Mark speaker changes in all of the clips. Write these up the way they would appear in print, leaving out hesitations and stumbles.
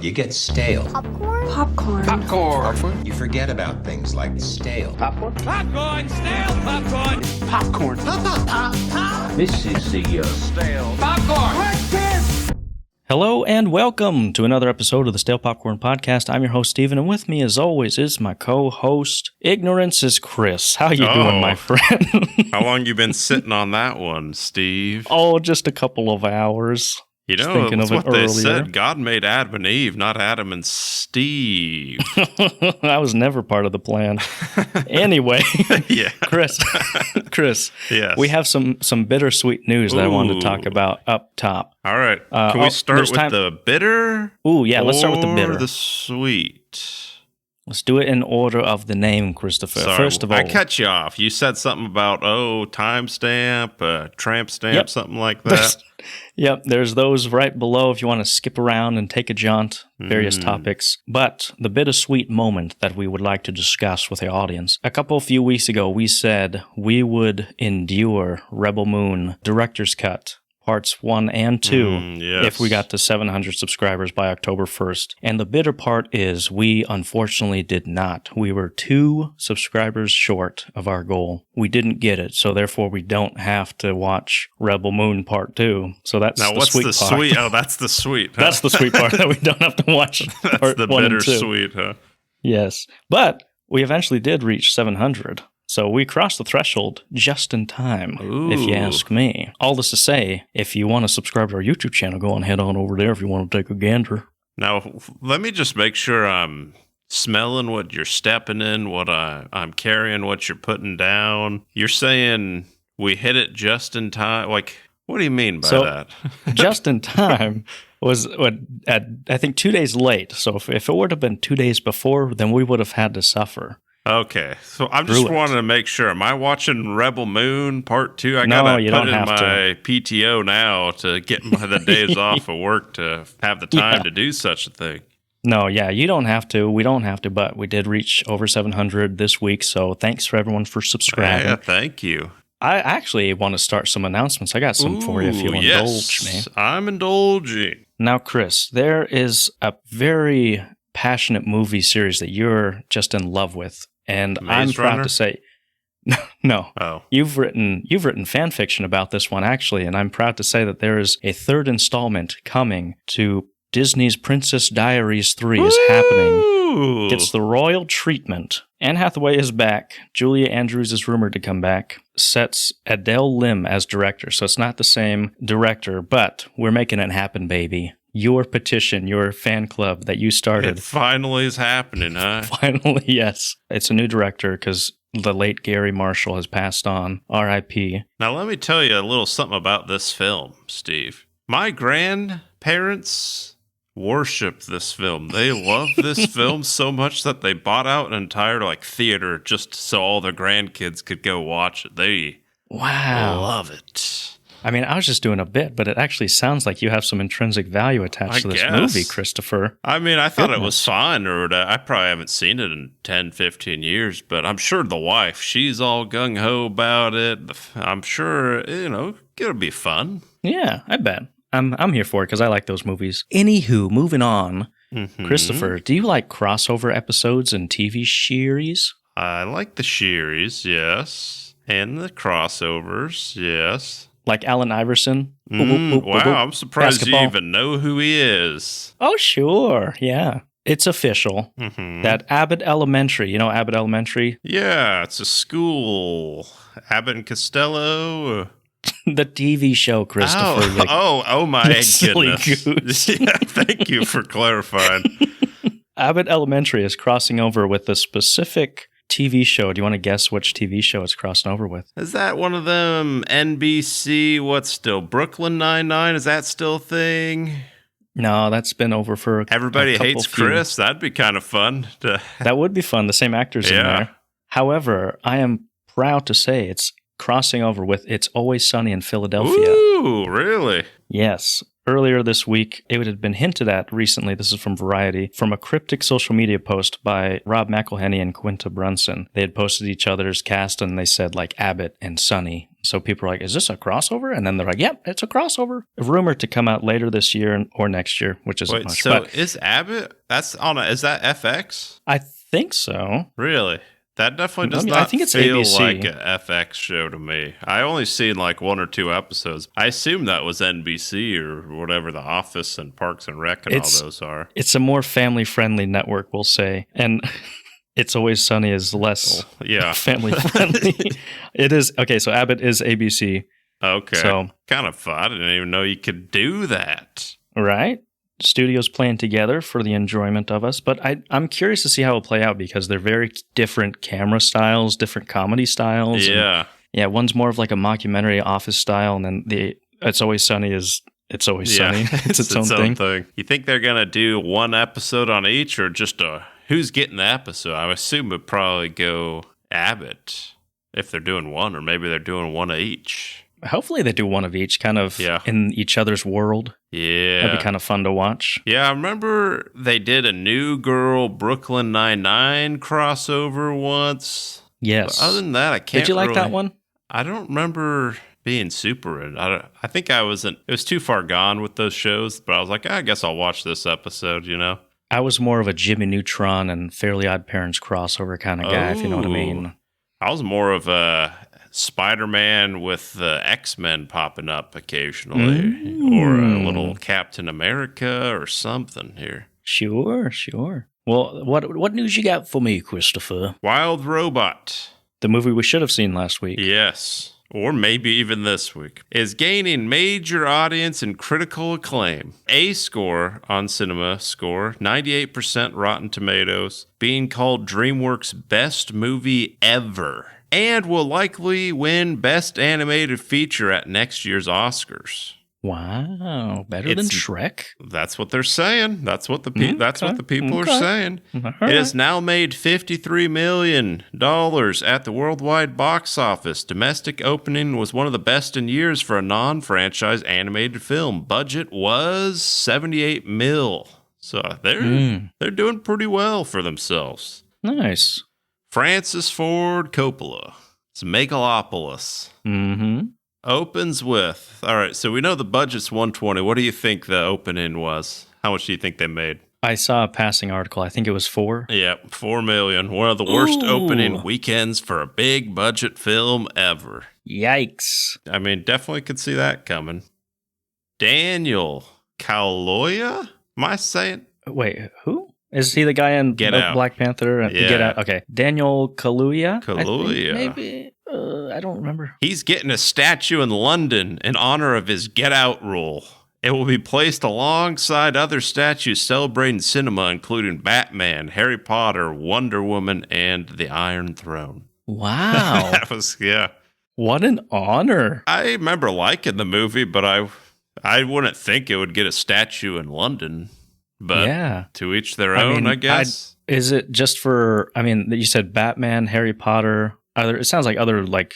Speaker 1: You get stale.
Speaker 2: Popcorn.
Speaker 1: You forget about things like stale.
Speaker 3: Popcorn, stale popcorn.
Speaker 2: Popcorn.
Speaker 1: This is the
Speaker 3: Stale popcorn.
Speaker 4: Hello and welcome to another episode of the Stale Popcorn Podcast. I'm your host, Steven, and with me, as always, is my co-host, Ignorance is Chris. How you doing, my friend?
Speaker 5: How long you been sitting on that one, Steve?
Speaker 4: Oh, just a couple of hours.
Speaker 5: You know, that's what they said. God made Adam and Eve, not Adam and Steve.
Speaker 4: I was never part of the plan. Anyway,
Speaker 5: Yeah.
Speaker 4: Chris,
Speaker 5: Yes.
Speaker 4: we have some bittersweet news that I wanted to talk about up top.
Speaker 5: All right. Can we start with the bitter?
Speaker 4: Ooh, yeah, let's start with the bitter.
Speaker 5: Or the sweet?
Speaker 4: Let's do it in order of the name, Christopher.
Speaker 5: Sorry,
Speaker 4: First of all,
Speaker 5: I cut you off. You said something about, timestamp, tramp stamp,
Speaker 4: Yep.
Speaker 5: something like that.
Speaker 4: Yep, there's those right below if you want to skip around and take a jaunt, various topics. But the bittersweet moment that we would like to discuss with the audience. A few weeks ago, we said we would endure Rebel Moon Director's Cut. Parts 1 and 2,
Speaker 5: yes.
Speaker 4: if we got to 700 subscribers by October 1st. And the bitter part is we unfortunately did not. We were 2 subscribers short of our goal. We didn't get it, so therefore we don't have to watch Rebel Moon Part 2. So that's
Speaker 5: Now,
Speaker 4: the
Speaker 5: what's
Speaker 4: sweet
Speaker 5: the
Speaker 4: part.
Speaker 5: sweet? Oh, that's the sweet. Huh?
Speaker 4: That's the sweet part, that we don't have to watch
Speaker 5: That's
Speaker 4: Part
Speaker 5: the
Speaker 4: 1 and 2.
Speaker 5: bittersweet, huh?
Speaker 4: Yes, but we eventually did reach 700. So we crossed the threshold just in time, if you ask me. All this to say, if you want to subscribe to our YouTube channel, go on head on over there if you want to take a gander.
Speaker 5: Now, let me just make sure I'm smelling what you're stepping in, what I'm carrying, what you're putting down. You're saying we hit it just in time? Like, what do you mean by that?
Speaker 4: Just in time was, I think, 2 days late. So if it would have been 2 days before, then we would have had to suffer.
Speaker 5: Okay, so I'm just wanting to make sure. Am I watching Rebel Moon Part 2? I gotta put in my PTO now to get the days off of work to have the time to do such a thing.
Speaker 4: No, yeah, you don't have to. We don't have to, but we did reach over 700 this week, so thanks for everyone for subscribing.
Speaker 5: Yeah, thank you.
Speaker 4: I actually want to start some announcements. I got some for you if you'll indulge me.
Speaker 5: I'm indulging.
Speaker 4: Now, Chris, there is a very passionate movie series that you're just in love with. And I'm proud to say, no.
Speaker 5: Oh,
Speaker 4: you've written fan fiction about this one actually, and I'm proud to say that there is a third installment coming to Disney's Princess Diaries 3 is happening. Gets the royal treatment. Anne Hathaway is back. Julia Andrews is rumored to come back. Sets Adele Lim as director, so it's not the same director, but we're making it happen, baby. Your petition, your fan club that you started.
Speaker 5: It finally is happening, huh?
Speaker 4: Finally, yes. It's a new director because the late Gary Marshall has passed on. R.I.P.
Speaker 5: Now, let me tell you a little something about this film, Steve. My grandparents worship this film. They love this film so much that they bought out an entire theater just so all their grandkids could go watch it. They love it.
Speaker 4: I mean, I was just doing a bit, but it actually sounds like you have some intrinsic value attached to this movie, Christopher.
Speaker 5: I mean, I thought it was fun, or I probably haven't seen it in 10, 15 years, but I'm sure the wife, she's all gung-ho about it. I'm sure, it'll be fun.
Speaker 4: Yeah, I bet. I'm here for it because I like those movies. Anywho, moving on. Mm-hmm. Christopher, do you like crossover episodes and TV series?
Speaker 5: I like the series, yes. And the crossovers, yes.
Speaker 4: Like Allen Iverson?
Speaker 5: Wow, I'm surprised
Speaker 4: Basketball.
Speaker 5: you even know who he is.
Speaker 4: Oh, sure. Yeah. It's official that Abbot Elementary, you know Abbot Elementary?
Speaker 5: Yeah, it's a school. Abbott and Costello.
Speaker 4: The TV show, Christopher.
Speaker 5: Oh my goodness.
Speaker 4: Goose.
Speaker 5: Yeah, thank you for clarifying.
Speaker 4: Abbot Elementary is crossing over with a specific TV show. Do you want to guess which TV show it's crossing over with?
Speaker 5: Is that one of them NBC, what's still, Brooklyn Nine-Nine? Is that still a thing?
Speaker 4: No, that's been over for
Speaker 5: Everybody Hates Chris? That'd be kind of fun.
Speaker 4: That would be fun. The same actors in there. However, I am proud to say it's crossing over with It's Always Sunny in Philadelphia.
Speaker 5: Ooh, really?
Speaker 4: Yes. Earlier this week, it had been hinted at recently, this is from Variety, from a cryptic social media post by Rob McElhenney and Quinta Brunson. They had posted each other's cast and they said Abbott and Sunny, So people are like, is this a crossover? And then they're like, yep, it's a crossover. Rumored to come out later this year or next year, which isn't
Speaker 5: Wait,
Speaker 4: much.
Speaker 5: so
Speaker 4: But
Speaker 5: is Abbott? Is that FX?
Speaker 4: I think so.
Speaker 5: Really? That definitely does
Speaker 4: I
Speaker 5: not
Speaker 4: think it's
Speaker 5: feel
Speaker 4: ABC.
Speaker 5: like an FX show to me. I only seen like 1 or 2 episodes. I assume that was NBC or whatever, The Office and Parks and Rec and all those are.
Speaker 4: It's a more family-friendly network, we'll say. And It's Always Sunny is less family-friendly. It is. Okay, so Abbott is ABC.
Speaker 5: Okay.
Speaker 4: So,
Speaker 5: kind of fun. I didn't even know you could do that.
Speaker 4: right? Studios playing together for the enjoyment of us. But I'm curious to see how it'll play out because they're very different camera styles, different comedy styles.
Speaker 5: Yeah.
Speaker 4: Yeah, one's more of like a mockumentary Office style, and then the It's Always Sunny is It's Always Sunny. It's its own thing.
Speaker 5: You think they're going to do one episode on each or just who's getting the episode? I assume it'd probably go Abbott if they're doing one, or maybe they're doing one of each.
Speaker 4: Hopefully they do one of each, kind of in each other's world.
Speaker 5: Yeah.
Speaker 4: That'd be kind of fun to watch.
Speaker 5: Yeah, I remember they did a New Girl Brooklyn Nine-Nine crossover once.
Speaker 4: Yes.
Speaker 5: But other than that, I can't
Speaker 4: Did you like that one?
Speaker 5: I don't remember being super in. I think it was too far gone with those shows, but I was like, I guess I'll watch this episode, you know?
Speaker 4: I was more of a Jimmy Neutron and Fairly Odd Parents crossover kind of guy, if you know what I mean.
Speaker 5: I was more of a Spider-Man with the X-Men popping up occasionally, or a little Captain America or something here.
Speaker 4: Sure. Well, what news you got for me, Christopher?
Speaker 5: Wild Robot.
Speaker 4: The movie we should have seen last week.
Speaker 5: Yes, or maybe even this week, is gaining major audience and critical acclaim. A score on Cinema Score, 98% Rotten Tomatoes, being called DreamWorks' best movie ever, and will likely win Best Animated Feature at next year's Oscars.
Speaker 4: Wow, better than Shrek?
Speaker 5: That's what they're saying. That's what the people are saying.
Speaker 4: Right.
Speaker 5: It has now made $53 million at the worldwide box office. Domestic opening was one of the best in years for a non-franchise animated film. Budget was $78 million. So they're doing pretty well for themselves.
Speaker 4: Nice.
Speaker 5: Francis Ford Coppola. It's Megalopolis.
Speaker 4: Mm-hmm.
Speaker 5: Opens with, all right, so we know the budget's $120. What do you think the opening was? How much do you think they made?
Speaker 4: I saw a passing article. I think it was 4.
Speaker 5: Yeah, $4 million. One of the worst opening weekends for a big budget film ever.
Speaker 4: Yikes.
Speaker 5: I mean, definitely could see that coming. Daniel Kaluuya? Am I saying?
Speaker 4: Wait, who? Is he the guy in
Speaker 5: Get Out.
Speaker 4: Black Panther?
Speaker 5: Yeah.
Speaker 4: Get Out. Okay. Daniel Kaluuya?
Speaker 5: Kaluuya.
Speaker 4: Maybe. I don't remember.
Speaker 5: He's getting a statue in London in honor of his Get Out role. It will be placed alongside other statues celebrating cinema, including Batman, Harry Potter, Wonder Woman, and the Iron Throne.
Speaker 4: Wow.
Speaker 5: That was, yeah.
Speaker 4: What an honor.
Speaker 5: I remember liking the movie, but I wouldn't think it would get a statue in London. But
Speaker 4: yeah.
Speaker 5: To each their own, I guess.
Speaker 4: Is it just for, you said Batman, Harry Potter, it sounds like other, like,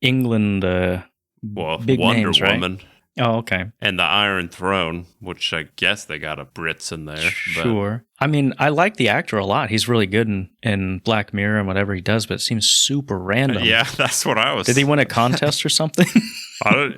Speaker 4: England big
Speaker 5: Wonder
Speaker 4: names, right?
Speaker 5: Woman.
Speaker 4: Oh, okay.
Speaker 5: And the Iron Throne, which I guess they got a Brits in there.
Speaker 4: Sure. I like the actor a lot. He's really good in Black Mirror and whatever he does, but it seems super random.
Speaker 5: Yeah, that's what I was.
Speaker 4: Did he win a contest or something?
Speaker 5: I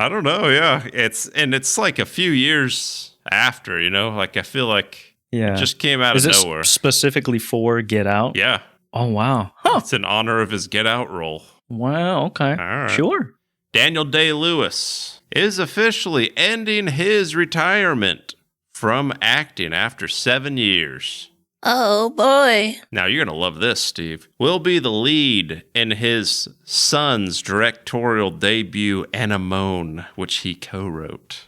Speaker 5: don't know. Yeah, it's like a few years after, you know. Like I feel like it just came out of nowhere.
Speaker 4: Is it specifically for Get Out?
Speaker 5: Yeah.
Speaker 4: Oh wow. Huh.
Speaker 5: It's in honor of his Get Out role.
Speaker 4: Wow. Okay.
Speaker 5: All right.
Speaker 4: Sure.
Speaker 5: Daniel Day-Lewis is officially ending his retirement from acting after 7 years.
Speaker 2: Oh, boy.
Speaker 5: Now, you're going to love this, Steve. Will be the lead in his son's directorial debut, Anemone, which he co-wrote.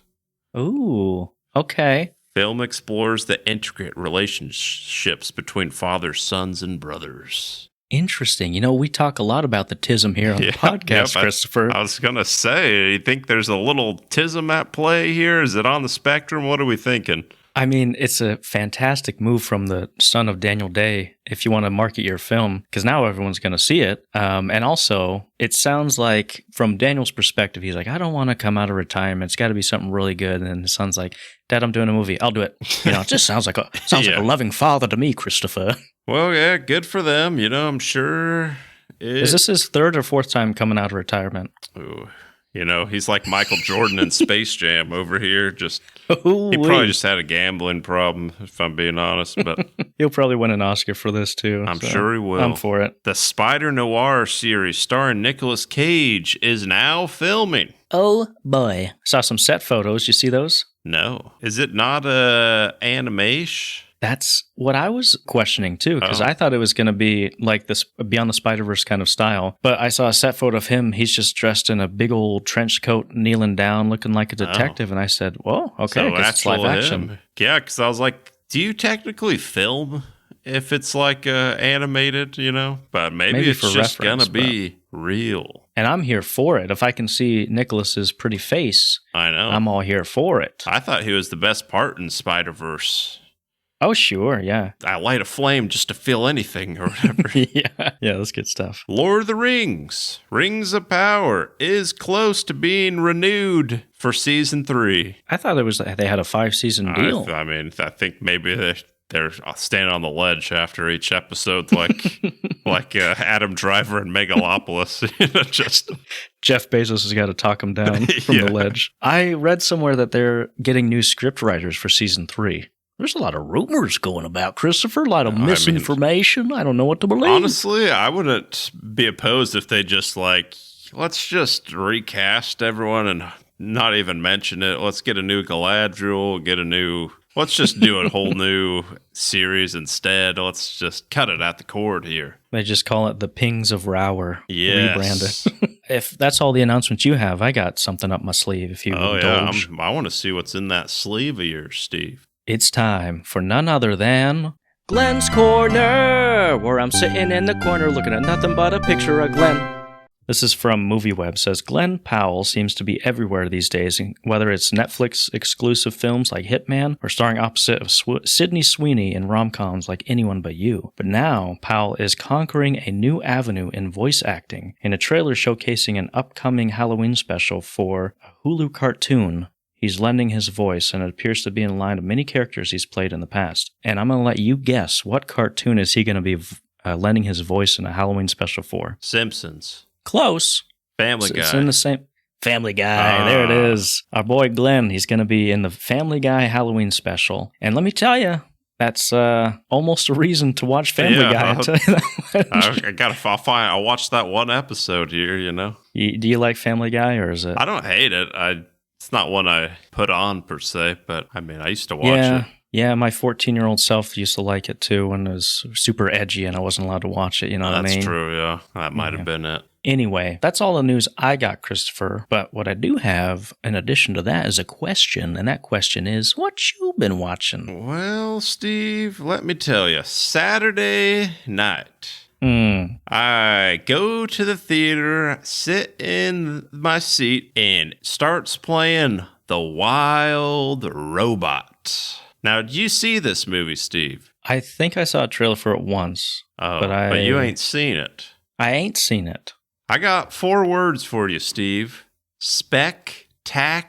Speaker 4: Ooh, okay.
Speaker 5: Film explores the intricate relationships between fathers, sons, and brothers.
Speaker 4: Interesting. We talk a lot about the tism here on the podcast, Christopher.
Speaker 5: I was going to say, you think there's a little tism at play here? Is it on the spectrum? What are we thinking?
Speaker 4: It's a fantastic move from the son of Daniel Day if you want to market your film, because now everyone's going to see it. And also, it sounds like from Daniel's perspective, he's like, I don't want to come out of retirement. It's got to be something really good. And then his son's like, Dad, I'm doing a movie. I'll do it. It just sounds like like a loving father to me, Christopher.
Speaker 5: Well, yeah, good for them. I'm sure
Speaker 4: Is this his third or fourth time coming out of retirement?
Speaker 5: Ooh, he's like Michael Jordan in Space Jam over here. He
Speaker 4: Ooh-wee.
Speaker 5: probably just had a gambling problem, if I'm being honest. But
Speaker 4: He'll probably win an Oscar for this, too.
Speaker 5: I'm sure he will.
Speaker 4: I'm for it.
Speaker 5: The Spider Noir series starring Nicolas Cage is now filming.
Speaker 2: Oh boy.
Speaker 4: Saw some set photos. You see those?
Speaker 5: No. Is it not animation?
Speaker 4: That's what I was questioning too, because
Speaker 5: Oh.
Speaker 4: I thought it was going to be like this Beyond the Spider-Verse kind of style. But I saw a set photo of him. He's just dressed in a big old trench coat, kneeling down, looking like a detective. And I said, "Whoa, okay,
Speaker 5: So
Speaker 4: 'cause it's live
Speaker 5: actual
Speaker 4: action."
Speaker 5: him. Yeah, because I was like, do you technically film if it's like animated, But maybe it's
Speaker 4: for
Speaker 5: just
Speaker 4: reference,
Speaker 5: going to be real.
Speaker 4: And I'm here for it. If I can see Nicholas's pretty face,
Speaker 5: I know.
Speaker 4: I'm all here for it.
Speaker 5: I thought he was the best part in Spider-Verse.
Speaker 4: Oh, sure, yeah.
Speaker 5: I light a flame just to feel anything or whatever.
Speaker 4: Yeah, that's good stuff.
Speaker 5: Lord of the Rings, Rings of Power, is close to being renewed for season 3.
Speaker 4: I thought they had a 5-season deal.
Speaker 5: I think maybe they're standing on the ledge after each episode, like Adam Driver and Megalopolis. Just
Speaker 4: Jeff Bezos has got to talk him down from
Speaker 5: Yeah.
Speaker 4: the ledge. I read somewhere that they're getting new script writers for season 3. There's a lot of rumors going about, Christopher. A lot of misinformation. I don't know what to believe.
Speaker 5: honestly, I wouldn't be opposed if they just let's just recast everyone and not even mention it. Let's get a new Galadriel, let's just do a whole new series instead. Let's just cut it at the cord here.
Speaker 4: They just call it the Pings of Rower.
Speaker 5: Yes.
Speaker 4: Rebrand it. If that's all the announcements you have, I got something up my sleeve if you
Speaker 5: Oh, yeah.
Speaker 4: indulge.
Speaker 5: I want to see what's in that sleeve of yours, Steve.
Speaker 4: It's time for none other than Glenn's Corner, where I'm sitting in the corner looking at nothing but a picture of Glenn. This is from MovieWeb. Says Glenn Powell seems to be everywhere these days, whether it's Netflix exclusive films like Hitman or starring opposite of Sydney Sweeney in rom-coms like Anyone But You. But now Powell is conquering a new avenue in voice acting in a trailer showcasing an upcoming Halloween special for a Hulu cartoon. He's lending his voice, and it appears to be in line of many characters he's played in the past. And I'm going to let you guess, what cartoon is he going to be lending his voice in a Halloween special for?
Speaker 5: Simpsons.
Speaker 4: Close.
Speaker 5: Family Guy.
Speaker 4: It's in the same... Family Guy. There it is. Our boy Glenn, he's going to be in the Family Guy Halloween special. And let me tell you, that's almost a reason to watch Family Guy. I'll tell you that.
Speaker 5: I'll watch that one episode here,
Speaker 4: Do you like Family Guy, or is it...
Speaker 5: I don't hate it. It's not one I put on per se, but I used to watch it.
Speaker 4: Yeah, my 14-year-old self used to like it too when it was super edgy and I wasn't allowed to watch it, you know what I mean?
Speaker 5: That's true, yeah. That might have been it.
Speaker 4: Anyway, that's all the news I got, Christopher. But what I do have, in addition to that, is a question. And that question is, what you been watching?
Speaker 5: Well, Steve, let me tell you. Saturday night, I go to the theater, sit in my seat, and starts playing The Wild Robot. Now, did you see this movie, Steve?
Speaker 4: I think I saw a trailer for it once.
Speaker 5: Oh,
Speaker 4: but
Speaker 5: you ain't seen it.
Speaker 4: I ain't seen it.
Speaker 5: I got 4 words for you, Steve. Spectacular.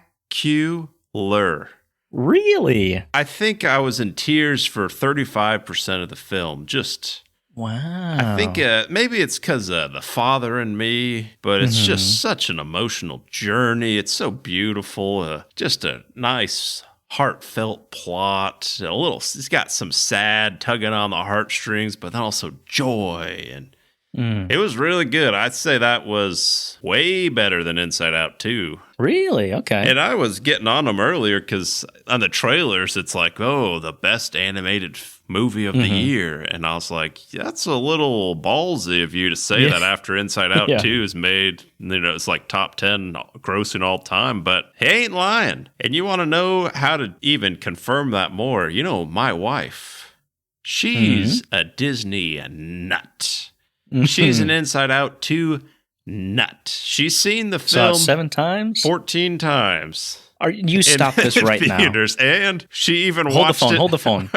Speaker 4: Really?
Speaker 5: I think I was in tears for 35% of the film.
Speaker 4: Wow.
Speaker 5: I think maybe it's because of the father and me, but it's just such an emotional journey. It's so beautiful. Just a nice, heartfelt plot. It's got some sad tugging on the heartstrings, but then also joy. And it was really good. I'd say that was way better than Inside Out 2.
Speaker 4: Really? Okay.
Speaker 5: And I was getting on them earlier because on the trailers, it's like, oh, the best animated movie of the year. And I was like, that's a little ballsy of you to say that after Inside Out 2 is made. It's like top 10 grossing all time. But he ain't lying. And you want to know how to even confirm that more? My wife, she's a Disney nut. She's an Inside Out 2 nut. She's seen the film
Speaker 4: 7 times?
Speaker 5: 14 times.
Speaker 4: You stop this right
Speaker 5: theaters, now. And she even watched it.
Speaker 4: Hold the phone.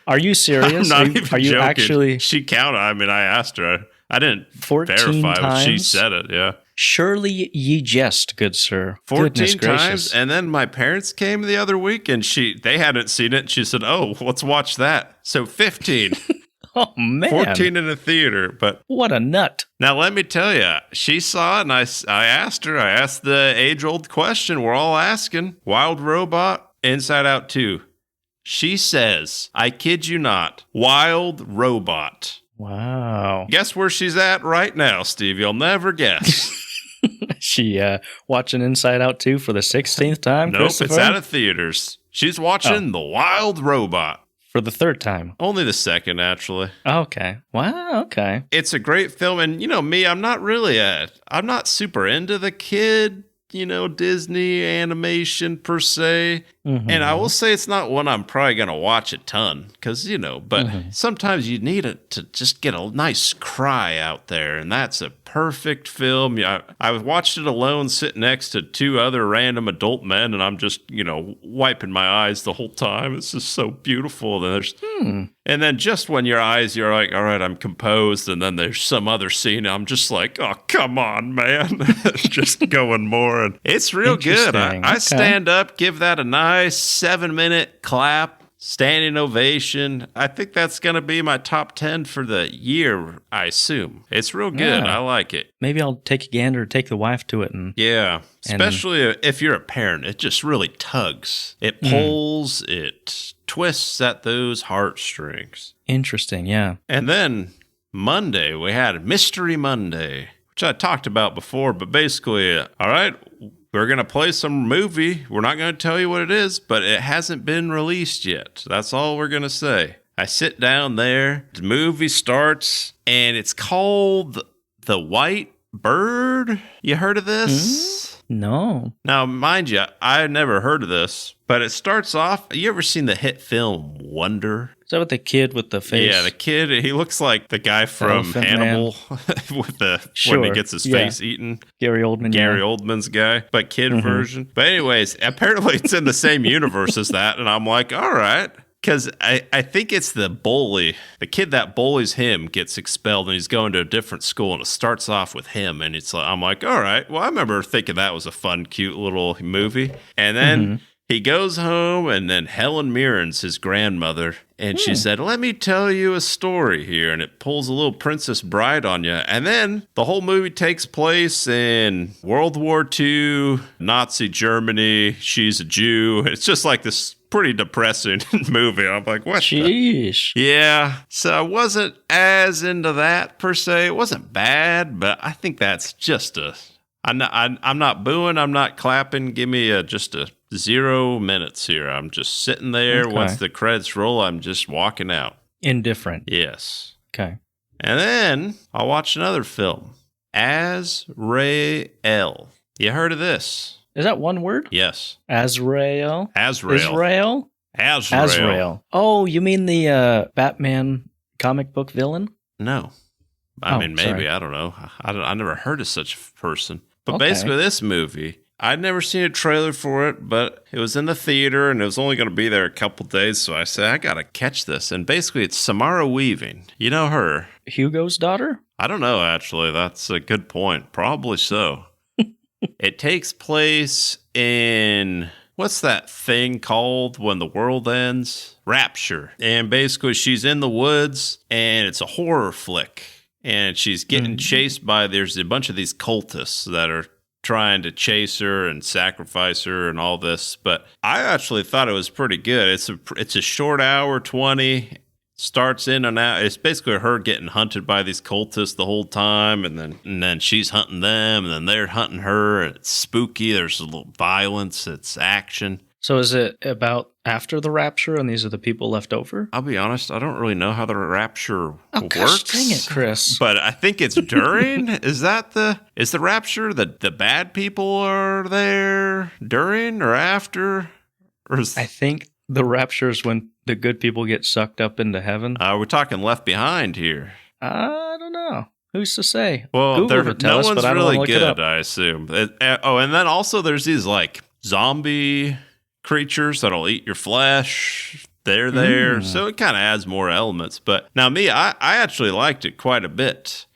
Speaker 4: Are you serious?
Speaker 5: I'm not even
Speaker 4: are you
Speaker 5: joking.
Speaker 4: Actually?
Speaker 5: She counted. I asked her. I didn't
Speaker 4: 14
Speaker 5: verify,
Speaker 4: times?
Speaker 5: but she said it, yeah.
Speaker 4: Surely ye jest, good sir.
Speaker 5: 14 times. And then my parents came the other week, and they hadn't seen it. And she said, oh, let's watch that. So 15.
Speaker 4: Oh, man.
Speaker 5: 14 in a theater, but
Speaker 4: What a nut.
Speaker 5: now let me tell you, she saw it, and I asked her, I asked the age-old question we're all asking, Wild Robot, Inside Out 2. She says, I kid you not, Wild Robot.
Speaker 4: Wow.
Speaker 5: Guess where she's at right now, Steve? You'll never guess.
Speaker 4: She watching Inside Out 2 for the 16th time,
Speaker 5: Nope, it's
Speaker 4: Christopher?
Speaker 5: out of theaters. She's watching The Wild Robot.
Speaker 4: For the third time.
Speaker 5: Only the second, actually.
Speaker 4: Okay. Wow, okay.
Speaker 5: It's a great film, and you know me, I'm not super into the kid, Disney animation per se.
Speaker 4: Mm-hmm.
Speaker 5: And I will say it's not one I'm probably going to watch a ton because, but sometimes you need it to just get a nice cry out there. And that's a perfect film. I watched it alone sitting next to two other random adult men, and I'm just, wiping my eyes the whole time. It's just so beautiful. And then just when you're like, all right, I'm composed. And then there's some other scene. I'm just like, oh, come on, man. Just going more. And it's real good. I stand up, give that a nice 7-minute clap, standing ovation. I think that's going to be my top 10 for the year, I assume. It's real good.
Speaker 4: Yeah.
Speaker 5: I like it.
Speaker 4: Maybe I'll take a gander, take the wife to it.
Speaker 5: Yeah, especially if you're a parent. It just really tugs. It pulls, it twists at those heartstrings.
Speaker 4: Interesting, yeah.
Speaker 5: And then Monday, we had Mystery Monday, which I talked about before, but basically, all right, we're going to play some movie. We're not going to tell you what it is, but it hasn't been released yet. That's all we're going to say. I sit down there, the movie starts, and it's called The White Bird. You heard of this?
Speaker 4: No.
Speaker 5: Now, mind you, I've never heard of this, but it starts off, you ever seen the hit film Wonder?
Speaker 4: Is that with the kid with the face?
Speaker 5: Yeah, the kid, he looks like the guy from
Speaker 4: Elephant
Speaker 5: Hannibal when he gets his face eaten.
Speaker 4: Gary Oldman.
Speaker 5: Gary Oldman's guy, but kid version. But anyways, apparently it's in the same universe as that, and I'm like, all right. Because I think it's the bully. The kid that bullies him gets expelled, and he's going to a different school, and it starts off with him. And I'm like, all right. Well, I remember thinking that was a fun, cute little movie. And then he goes home, and then Helen Mirren's his grandmother, and she said, let me tell you a story here. And it pulls a little Princess Bride on you. And then the whole movie takes place in World War II, Nazi Germany. She's a Jew. It's just like this pretty depressing movie. I'm like, what?
Speaker 4: Sheesh.
Speaker 5: Yeah. So I wasn't as into that per se. It wasn't bad, but I think that's just I'm not booing. I'm not clapping. Give me just a 0 minutes here. I'm just sitting there.
Speaker 4: Okay.
Speaker 5: Once the credits roll, I'm just walking out.
Speaker 4: Indifferent.
Speaker 5: Yes.
Speaker 4: Okay.
Speaker 5: And then I'll watch another film, Azrael. You heard of this?
Speaker 4: Is that one word?
Speaker 5: Yes.
Speaker 4: Azrael?
Speaker 5: Azrael.
Speaker 4: Azrael. Oh, you mean the Batman comic book villain?
Speaker 5: No. I mean, maybe.
Speaker 4: Sorry.
Speaker 5: I don't know. I never heard of such a person. But
Speaker 4: Okay.
Speaker 5: basically, this movie, I'd never seen a trailer for it, but it was in the theater, and it was only going to be there a couple days, so I said, I got to catch this. And basically, it's Samara Weaving. You know her.
Speaker 4: Hugo's daughter?
Speaker 5: I don't know, actually. That's a good point. Probably so. It takes place in... What's that thing called when the world ends? Rapture. And basically, she's in the woods, and it's a horror flick. And she's getting chased by, there's a bunch of these cultists that are trying to chase her and sacrifice her and all this. But I actually thought it was pretty good. It's a short hour, 20, starts in and out. It's basically her getting hunted by these cultists the whole time. And then she's hunting them, and then they're hunting her. And it's spooky. There's a little violence. It's action.
Speaker 4: So is it about after the rapture and these are the people left over?
Speaker 5: I'll be honest, I don't really know how the rapture
Speaker 4: Oh,
Speaker 5: works.
Speaker 4: gosh, dang it, Chris.
Speaker 5: But I think it's during. Is the rapture that the bad people are there during or after? Or is,
Speaker 4: I think the rapture is when the good people get sucked up into heaven.
Speaker 5: we're talking Left Behind here.
Speaker 4: I don't know. Who's to say?
Speaker 5: Well,
Speaker 4: Google would tell
Speaker 5: no
Speaker 4: us,
Speaker 5: one's
Speaker 4: but I don't
Speaker 5: really
Speaker 4: wanna look it up.
Speaker 5: good, I assume. And then also there's these like zombie creatures that'll eat your flesh. They're there. So it kind of adds more elements. But now I actually liked it quite a bit.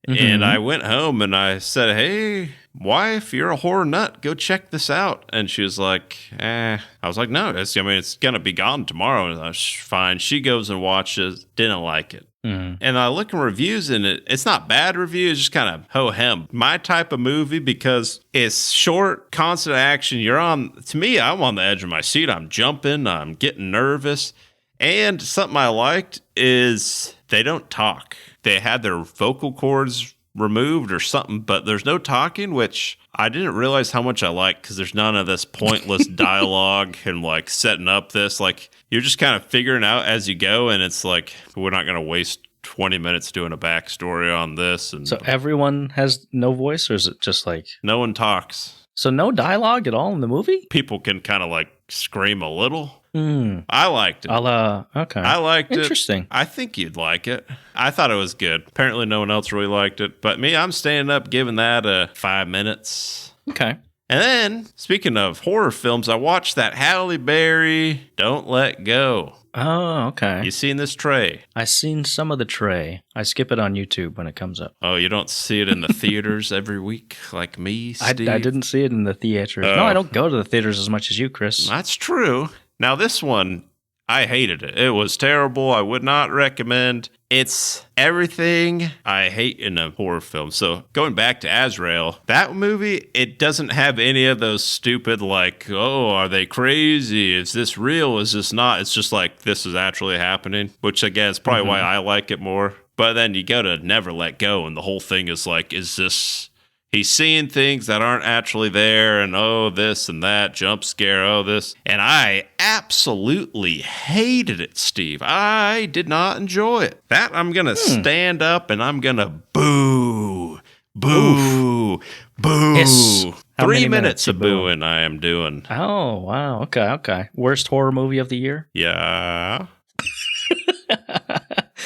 Speaker 5: And I went home and I said, hey, wife, you're a horror nut. Go check this out. And she was like, I was like, no, it's going to be gone tomorrow. And I was fine. She goes and watches. Didn't like it. And I look in reviews and it's not bad reviews, just kind of ho-hem. My type of movie because it's short, constant action. To me, I'm on the edge of my seat. I'm jumping, I'm getting nervous. And something I liked is they don't talk. They had their vocal cords removed or something, but there's no talking, which I didn't realize how much I like because there's none of this pointless dialogue and like setting up this. Like you're just kind of figuring out as you go, and it's like we're not going to waste 20 minutes doing a backstory on this. And
Speaker 4: So everyone has no voice, or is it just like
Speaker 5: no one talks?
Speaker 4: So no dialogue at all in the movie?
Speaker 5: People can kind of like scream a little. I liked it.
Speaker 4: Okay.
Speaker 5: I liked it.
Speaker 4: Interesting.
Speaker 5: I think you'd like it. I thought it was good. Apparently no one else really liked it. But me, I'm standing up giving that 5 minutes.
Speaker 4: Okay.
Speaker 5: And then, speaking of horror films, I watched that Halle Berry Don't Let Go.
Speaker 4: Oh, okay.
Speaker 5: You seen this tray?
Speaker 4: I seen some of the tray. I skip it on YouTube when it comes up.
Speaker 5: Oh, you don't see it in the theaters every week like me, Steve?
Speaker 4: I didn't see it in the theaters. No, I don't go to the theaters as much as you, Chris.
Speaker 5: That's true. Now, this one, I hated it. It was terrible. I would not recommend. It's everything I hate in a horror film. So going back to Azrael, that movie, it doesn't have any of those stupid like, oh, are they crazy? Is this real? Is this not? It's just like, this is actually happening, which again is probably why I like it more. But then you go to Never Let Go, and the whole thing is like, is this... He's seeing things that aren't actually there, and oh, this and that, jump scare, oh, this. And I absolutely hated it, Steve. I did not enjoy it. That I'm going to stand up and I'm going to boo, boo, boo.
Speaker 4: Hiss. How
Speaker 5: 3
Speaker 4: many
Speaker 5: minutes of
Speaker 4: you booing?
Speaker 5: booing I am doing.
Speaker 4: Oh, wow. Okay. Worst horror movie of the year?
Speaker 5: Yeah.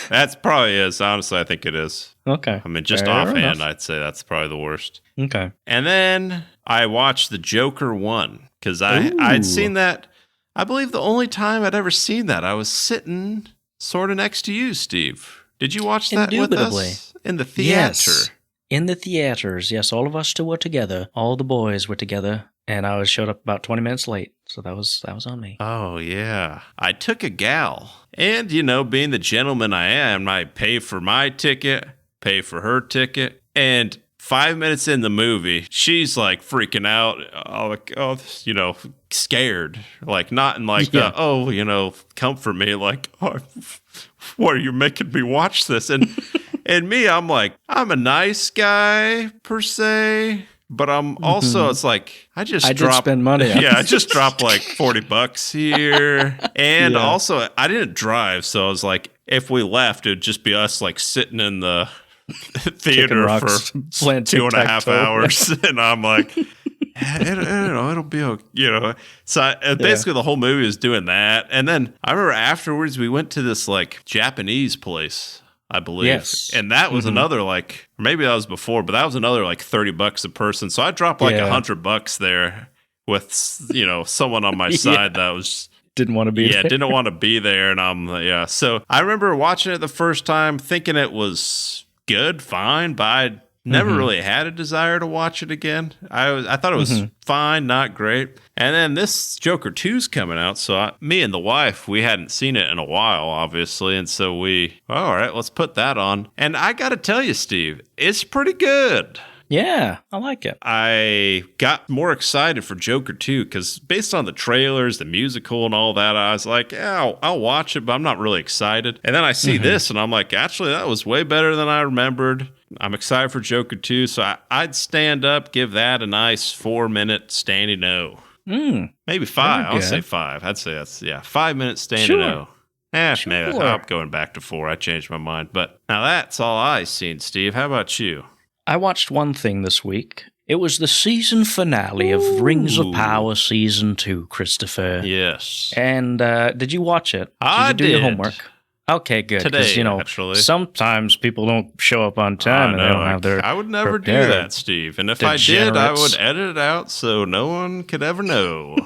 Speaker 5: That's probably is. Honestly, I think it is.
Speaker 4: Okay.
Speaker 5: I mean, just
Speaker 4: Fair
Speaker 5: offhand,
Speaker 4: enough.
Speaker 5: I'd say that's probably the worst.
Speaker 4: Okay.
Speaker 5: And then I watched The Joker 1 because I'd seen that. I believe the only time I'd ever seen that, I was sitting sort of next to you, Steve. Did you watch that with
Speaker 4: Indubitably.
Speaker 5: us in the theater?
Speaker 4: Yes. In the theaters. Yes, all of us two were together. All the boys were together. And I showed up about 20 minutes late. So that was on me.
Speaker 5: Oh, yeah. I took a gal. And, being the gentleman I am, I pay for my ticket, pay for her ticket. And 5 minutes in the movie, she's like freaking out, scared. Like, not in like comfort me. Like, oh, what are you making me watch this? And, and me, I'm like, I'm a nice guy per se. But I'm also, it's like, I did
Speaker 4: spend money.
Speaker 5: I just dropped like $40 here. And also, I didn't drive. So I was like, if we left, it'd just be us like sitting in the theater for 2.5 hours. And I'm like, it'll be okay, So basically the whole movie is doing that. And then I remember afterwards, we went to this like Japanese place, I believe.
Speaker 4: Yes.
Speaker 5: And that was another like, maybe that was before, but that was another like $30 a person. So I dropped like $100 there with, someone on my side that was
Speaker 4: didn't want to be there.
Speaker 5: Didn't want to be there. And So I remember watching it the first time thinking it was good, fine, but I never really had a desire to watch it again. I thought it was fine, not great. And then this Joker 2's coming out. So me and the wife, we hadn't seen it in a while, obviously. And so all right, let's put that on. And I got to tell you, Steve, it's pretty good.
Speaker 4: Yeah, I like it.
Speaker 5: I got more excited for Joker 2 because based on the trailers, the musical and all that, I was like, yeah, I'll watch it, but I'm not really excited. And then I see this and I'm like, actually, that was way better than I remembered. I'm excited for Joker 2, so I'd stand up, give that a nice 4-minute standing O. Maybe 5. I'll say 5. I'd say that's, 5 minutes standing O. Maybe I'm going back to 4. I changed my mind. But now that's all I've seen, Steve. How about you?
Speaker 4: I watched one thing this week. It was the season finale of Rings of Power Season 2, Christopher.
Speaker 5: Yes.
Speaker 4: And did you watch it?
Speaker 5: I
Speaker 4: did. You do your homework? Okay, good.
Speaker 5: Today, actually.
Speaker 4: Sometimes people don't show up on time and they don't have their
Speaker 5: I would never
Speaker 4: prepared.
Speaker 5: do that, Steve. And if I did, I would edit it out so no one could ever know.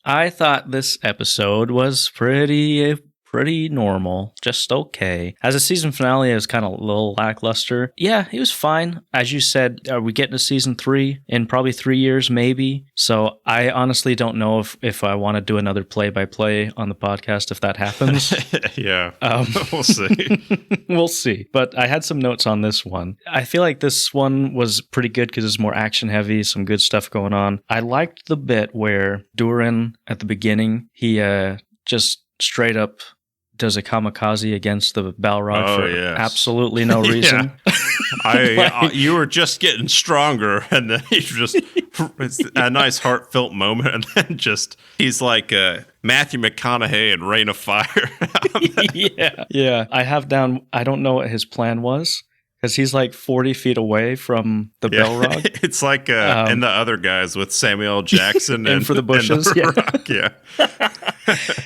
Speaker 4: I thought this episode was pretty pretty normal, just okay. As a season finale, it was kind of a little lackluster. Yeah, it was fine. As you said, are we getting to season 3 in probably 3 years, maybe? So I honestly don't know if I want to do another play-by-play on the podcast if that happens.
Speaker 5: Yeah, we'll see.
Speaker 4: We'll see. But I had some notes on this one. I feel like this one was pretty good because it's more action-heavy, some good stuff going on. I liked the bit where Durin, at the beginning, he just straight up does a kamikaze against the Balrog for absolutely no reason.
Speaker 5: You were just getting stronger, and then he just it's a nice heartfelt moment, and then he's like Matthew McConaughey in Reign of Fire.
Speaker 4: Yeah. I have down. I don't know what his plan was. Because he's like 40 feet away from the Balrog.
Speaker 5: It's like and the other guys with Samuel Jackson
Speaker 4: and for the bushes.
Speaker 5: Rock. Yeah.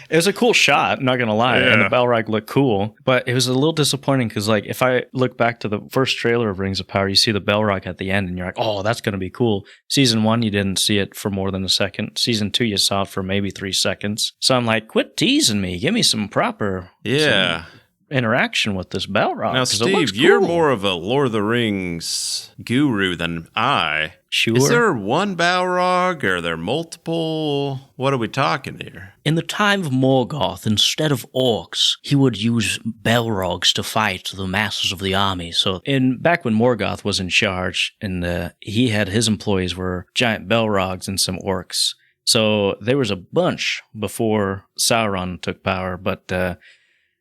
Speaker 4: It was a cool shot, not going to lie. Yeah. And the Balrog looked cool. But it was a little disappointing because, like, if I look back to the first trailer of Rings of Power, you see the Balrog at the end and you're like, oh, that's going to be cool. Season 1, you didn't see it for more than a second. Season 2, you saw it for maybe 3 seconds. So I'm like, quit teasing me. Give me some proper...
Speaker 5: Yeah.
Speaker 4: Interaction with this Balrog.
Speaker 5: Now, Steve, you're more of a Lord of the Rings guru than I.
Speaker 4: Sure.
Speaker 5: Is there one Balrog? Are there multiple? What are we talking here?
Speaker 2: In the time of Morgoth, instead of orcs, he would use Balrogs to fight the masses of the army.
Speaker 4: So, back when Morgoth was in charge, and he had his employees were giant Balrogs and some orcs. So there was a bunch before Sauron took power, but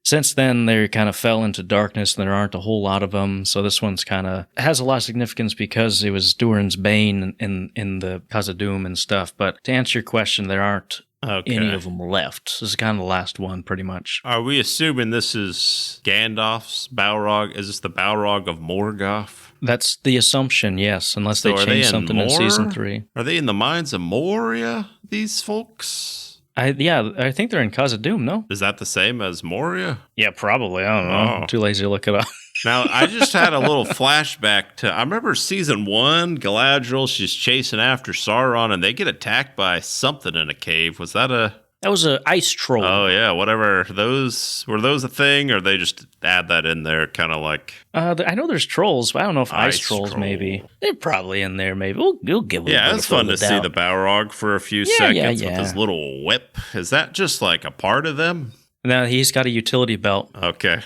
Speaker 4: since then, they kind of fell into darkness, and there aren't a whole lot of them. So this one's kind of has a lot of significance because it was Durin's bane in the Khazad-dûm and stuff. But to answer your question, there aren't any of them left. This is kind of the last one, pretty much.
Speaker 5: Are we assuming this is Gandalf's Balrog? Is this the Balrog of Morgoth?
Speaker 4: That's the assumption, yes, unless they change something in season 3.
Speaker 5: Are they in the mines of Moria, these folks?
Speaker 4: I think they're in Khazad-dûm, no?
Speaker 5: Is that the same as Moria?
Speaker 4: Yeah, probably. I don't know. I'm too lazy to look it up.
Speaker 5: Now, I just had a little flashback to, I remember season 1, Galadriel, she's chasing after Sauron, and they get attacked by something in a cave. Was that a...
Speaker 2: That was an ice troll.
Speaker 5: Oh, yeah, whatever. Were those a thing, or they just add that in there, kind of like...
Speaker 4: I know there's trolls, but I don't know if ice trolls, maybe. They're probably in there, maybe. We'll give them
Speaker 5: it's fun to see the Balrog for a few seconds with his little whip. Is that just like a part of them?
Speaker 4: No, he's got a utility belt.
Speaker 5: Okay.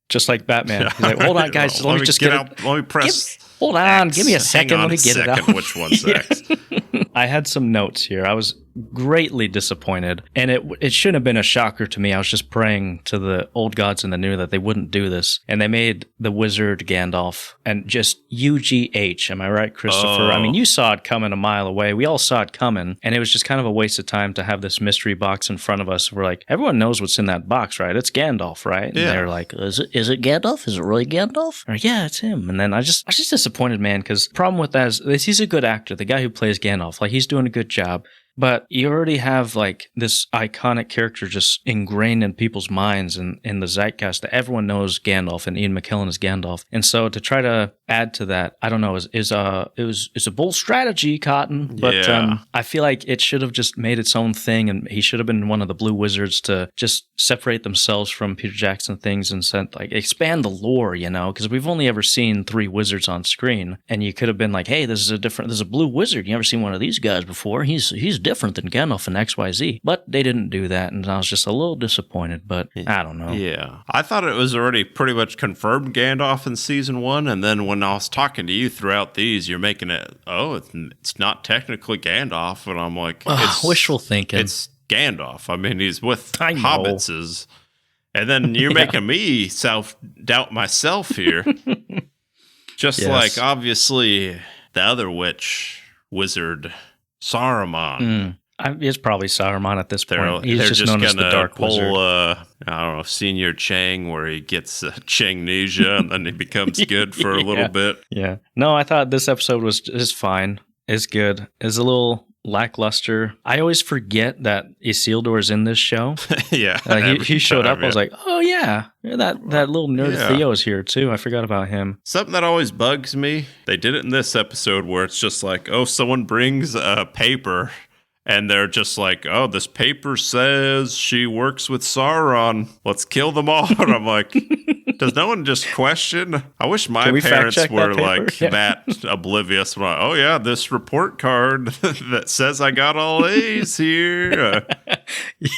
Speaker 4: Just like Batman. He's like, hold on, guys. Let me just get
Speaker 5: out. Let me press...
Speaker 4: Hold on. Give me a second. Let me get it out.
Speaker 5: Which one's X?
Speaker 4: I had some notes here. I was greatly disappointed, and it shouldn't have been a shocker to me. I was just praying to the old gods and the new that they wouldn't do this, and they made the wizard Gandalf and just UGH. Am I right, Christopher? I mean, you saw it coming a mile away. We all saw it coming, and it was just kind of a waste of time to have this mystery box in front of us. We're like, everyone knows what's in that box, right? It's Gandalf, right?
Speaker 2: Yeah.
Speaker 4: And they're like,
Speaker 2: is it Gandalf? Is it really Gandalf?
Speaker 4: Or, yeah, it's him. And then I was just disappointed, man, because the problem with that is he's a good actor. The guy who plays Gandalf, like, he's doing a good job. But you already have like this iconic character just ingrained in people's minds and in the zeitgeist that everyone knows Gandalf and Ian McKellen is Gandalf. And so to try to add to that, I don't know, is a bold strategy, Cotton. But I feel like it should have just made its own thing, and he should have been one of the blue wizards to just separate themselves from Peter Jackson things and expand the lore, because we've only ever seen 3 wizards on screen, and you could have been like, hey, there's a blue wizard. You never seen one of these guys before. He's different than Gandalf in XYZ. But they didn't do that, and I was just a little disappointed, but I don't know.
Speaker 5: Yeah. I thought it was already pretty much confirmed Gandalf in season 1, and then when I was talking to you throughout these, you're making it, it's not technically Gandalf, and I'm like, it's
Speaker 4: wishful thinking.
Speaker 5: It's Gandalf. I mean, he's with hobbitses. And then you're making me self-doubt myself here. Just like, obviously, the other wizard, Saruman.
Speaker 4: It's probably Saruman at this point. He's
Speaker 5: they're
Speaker 4: just known as the Dark Wizard.
Speaker 5: I don't know, Senior Chang, where he gets Changnesia and then he becomes good for a little bit.
Speaker 4: Yeah. No, I thought this episode is fine. It's good. It's a little lackluster. I always forget that Isildur's in this show.
Speaker 5: Yeah.
Speaker 4: He showed up. I was like, oh, yeah. That little nerd Theo's here, too. I forgot about him.
Speaker 5: Something that always bugs me, they did it in this episode where it's just like, someone brings a paper And they're just like, oh, this paper says she works with Sauron. Let's kill them all. And I'm like, does no one just question? I wish my parents were like that oblivious. Like, oh, yeah, this report card that says I got all A's here.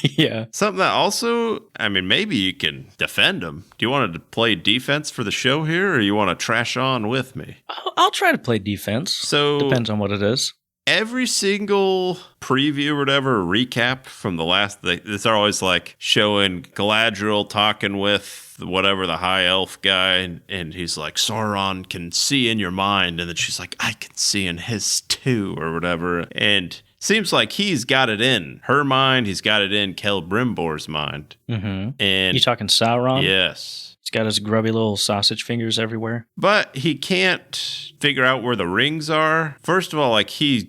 Speaker 4: Yeah.
Speaker 5: Something that also, I mean, maybe you can defend them. Do you want to play defense for the show here, or you want to trash on with me?
Speaker 4: I'll try to play defense.
Speaker 5: So
Speaker 4: depends on what it is.
Speaker 5: Every single preview or whatever, recap from the last, it's always like showing Galadriel talking with whatever the high elf guy, and he's like, Sauron can see in your mind, and then she's like, I can see in his too, or whatever. And seems like he's got it in her mind, he's got it in Celebrimbor's mind.
Speaker 4: Mm-hmm.
Speaker 5: And
Speaker 4: you talking Sauron?
Speaker 5: Yes.
Speaker 4: He's got his grubby little sausage fingers everywhere.
Speaker 5: But he can't figure out where the rings are. First of all, like he's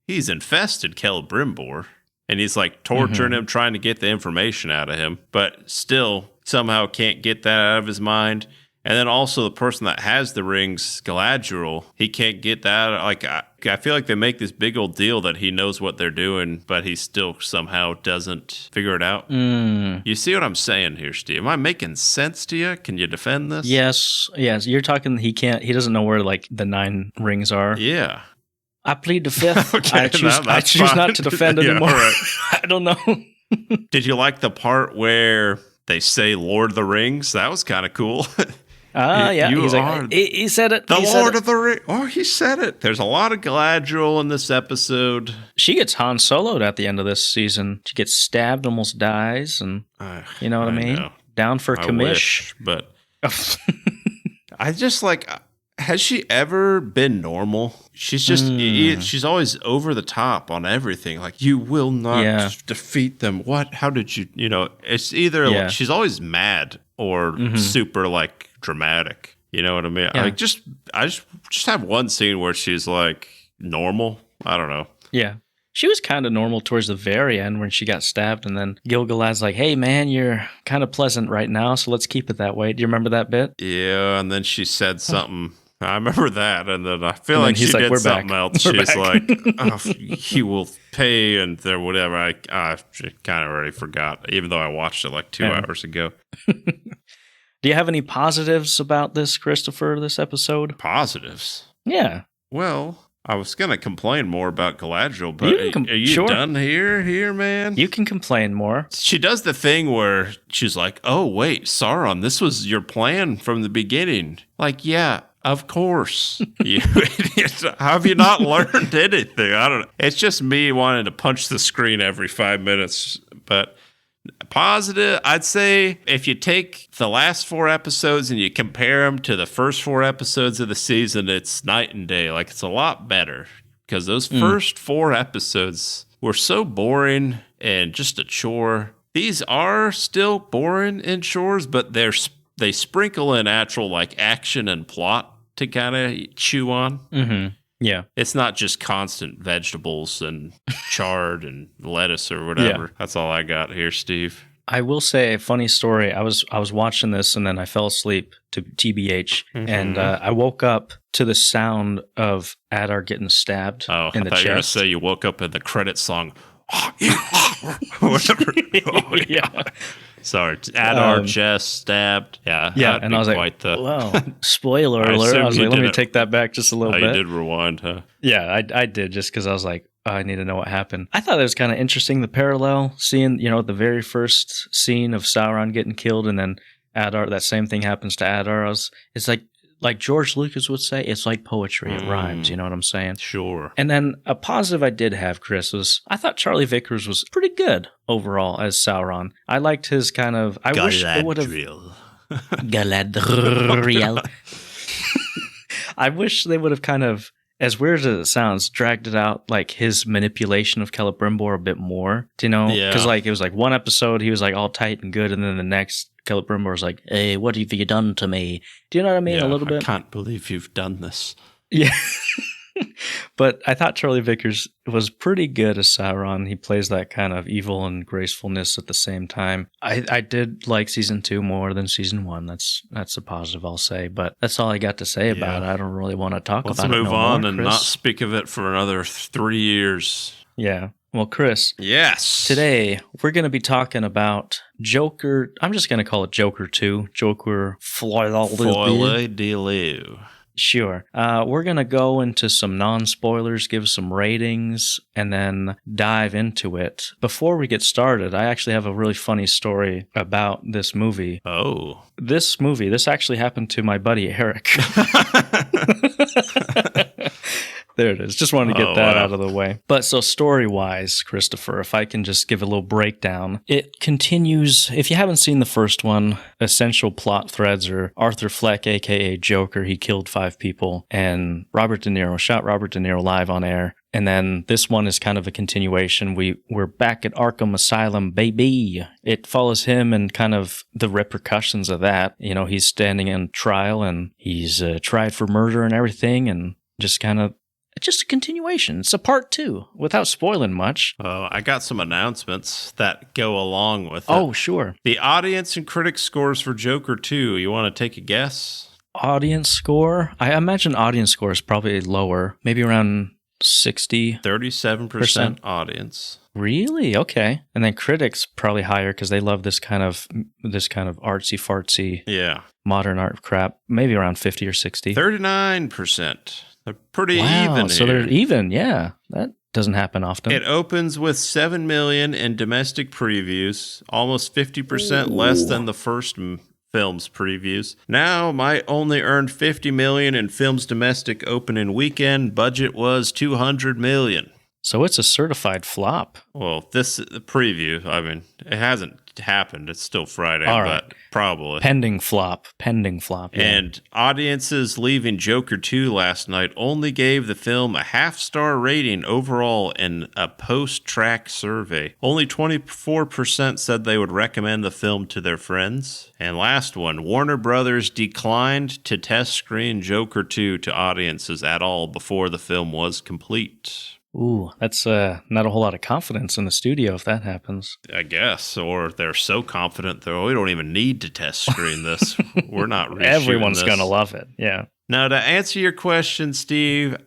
Speaker 5: infested Celebrimbor. And he's like torturing him, trying to get the information out of him. But still somehow can't get that out of his mind. And then also the person that has the rings, Galadriel, he can't get that. Like, I feel like they make this big old deal that he knows what they're doing, but he still somehow doesn't figure it out. You see what I'm saying here, Steve? Am I making sense to you? Can you defend this?
Speaker 4: Yes. You're talking he doesn't know where like the 9 rings are.
Speaker 5: Yeah.
Speaker 4: I plead the fifth.
Speaker 5: Okay,
Speaker 4: I choose not to defend anymore.
Speaker 5: Right.
Speaker 4: I don't know.
Speaker 5: Did you like the part where they say Lord of the Rings? That was kind of cool.
Speaker 4: Yeah.
Speaker 5: He's
Speaker 4: like, he said it.
Speaker 5: The Lord of the Rings. Oh, he said it. There's a lot of Galadriel in this episode.
Speaker 4: She gets Han Solo'd at the end of this season. She gets stabbed, almost dies, and you know what I mean?
Speaker 5: Know.
Speaker 4: Down for commish.
Speaker 5: But I just like, has she ever been normal? She's just, she's always over the top on everything. Like, you will not defeat them. What? How did you, it's either she's always mad or super like dramatic. You know what I mean?
Speaker 4: Yeah.
Speaker 5: Like, I just have one scene where she's like normal. I don't know.
Speaker 4: Yeah. She was kind of normal towards the very end when she got stabbed, and then Gil-galad's like, hey, man, you're kind of pleasant right now, so let's keep it that way. Do you remember that bit?
Speaker 5: Yeah, and then she said something. I remember that, and then I feel like she did something else.
Speaker 4: We're
Speaker 5: She's
Speaker 4: back.
Speaker 5: like, oh, he will pay, and there whatever. I kind of already forgot, even though I watched it like 2 hours ago.
Speaker 4: Do you have any positives about this, Christopher, this episode?
Speaker 5: Positives?
Speaker 4: Yeah.
Speaker 5: Well, I was going to complain more about Galadriel, but are you done here, man?
Speaker 4: You can complain more.
Speaker 5: She does the thing where she's like, oh, wait, Sauron, this was your plan from the beginning. Like, yeah, of course. You idiot. How have you not learned anything? I don't know. It's just me wanting to punch the screen every 5 minutes, but... Positive, I'd say if you take the last 4 episodes and you compare them to the first 4 episodes of the season, it's night and day. Like, it's a lot better because those first 4 episodes were so boring and just a chore. These are still boring and chores, but they sprinkle in actual like action and plot to kind of chew on.
Speaker 4: Mm-hmm. Yeah.
Speaker 5: It's not just constant vegetables and chard and lettuce or whatever. Yeah. That's all I got here, Steve.
Speaker 4: I will say a funny story. I was watching this and then I fell asleep to TBH and I woke up to the sound of Adar getting stabbed in the chest.
Speaker 5: I thought you were going to say you woke up in the credit song. Whatever. Oh, yeah. Sorry, Adar chest stabbed. Yeah,
Speaker 4: and I was like, wow, spoiler alert. I was like, let me take that back just a little bit.
Speaker 5: You did rewind, huh?
Speaker 4: Yeah, I did just because I was like, oh, I need to know what happened. I thought it was kind of interesting, the parallel, seeing, the very first scene of Sauron getting killed and then Adar, that same thing happens to Adar. It's like George Lucas would say, it's like poetry. It rhymes. You know what I'm saying?
Speaker 5: Sure.
Speaker 4: And then a positive I did have, Chris, was I thought Charlie Vickers was pretty good overall as Sauron. I liked his kind of... I wish it would have... Galadriel. I wish they would have kind of, as weird as it sounds, dragged it out, like his manipulation of Celebrimbor a bit more. Do you know?
Speaker 5: Yeah.
Speaker 4: Because like it was like one episode, he was like all tight and good, and then the next... Celebrimbor was like, hey, what have you done to me? Do you know what I mean?
Speaker 5: Yeah,
Speaker 4: a little bit?
Speaker 5: I can't believe you've done this.
Speaker 4: Yeah. But I thought Charlie Vickers was pretty good as Sauron. He plays that kind of evil and gracefulness at the same time. I did like season 2 more than season 1. That's a positive, I'll say. But that's all I got to say about it. I don't really want to talk
Speaker 5: Let's
Speaker 4: about it.
Speaker 5: move
Speaker 4: no
Speaker 5: on
Speaker 4: more,
Speaker 5: and
Speaker 4: Chris.
Speaker 5: not speak of it for another 3 years.
Speaker 4: Yeah. Well, Chris.
Speaker 5: Yes.
Speaker 4: Today, we're going to be talking about Joker. I'm just going to call it Joker 2. Joker
Speaker 5: Folie de Liu.
Speaker 4: Sure. We're going to go into some non-spoilers, give some ratings, and then dive into it. Before we get started, I actually have a really funny story about this movie.
Speaker 5: Oh.
Speaker 4: This actually happened to my buddy Eric. There it is. Just wanted to get that out of the way. But so story-wise, Christopher, if I can just give a little breakdown. It continues, if you haven't seen the first one, essential plot threads are Arthur Fleck, a.k.a. Joker. He killed 5 people. And Robert De Niro shot Robert De Niro live on air. And then this one is kind of a continuation. We're back at Arkham Asylum, baby. It follows him and kind of the repercussions of that. You know, he's standing in trial and he's tried for murder and everything, and just kind of just a continuation. It's a part 2 without spoiling much.
Speaker 5: I got some announcements that go along with it.
Speaker 4: Oh, sure.
Speaker 5: The audience and critic scores for Joker 2. You want to take a guess?
Speaker 4: Audience score? I imagine audience score is probably lower, maybe around 60.
Speaker 5: 37% audience.
Speaker 4: Really? Okay. And then critics probably higher because they love this kind of artsy fartsy modern art crap. Maybe around 50 or 60.
Speaker 5: 39%. They're pretty
Speaker 4: wow,
Speaker 5: even
Speaker 4: so
Speaker 5: here.
Speaker 4: they're even, yeah. That doesn't happen often.
Speaker 5: It opens with 7 million in domestic previews, almost 50% less than the first film's previews. Now might only earn 50 million in film's domestic opening weekend. Budget was 200 million.
Speaker 4: So it's a certified flop.
Speaker 5: Well, the preview, I mean, it hasn't happened. It's still Friday,
Speaker 4: All right.
Speaker 5: but probably.
Speaker 4: Pending flop. Yeah.
Speaker 5: And audiences leaving Joker 2 last night only gave the film a half-star rating overall in a post-track survey. Only 24% said they would recommend the film to their friends. And last one, Warner Brothers declined to test screen Joker 2 to audiences at all before the film was complete.
Speaker 4: Ooh, that's not a whole lot of confidence in the studio if that happens.
Speaker 5: I guess, or they're so confident that we don't even need to test screen this. We're not reshooting
Speaker 4: Everyone's
Speaker 5: this.
Speaker 4: going to love it, yeah.
Speaker 5: Now, to answer your question, Steve,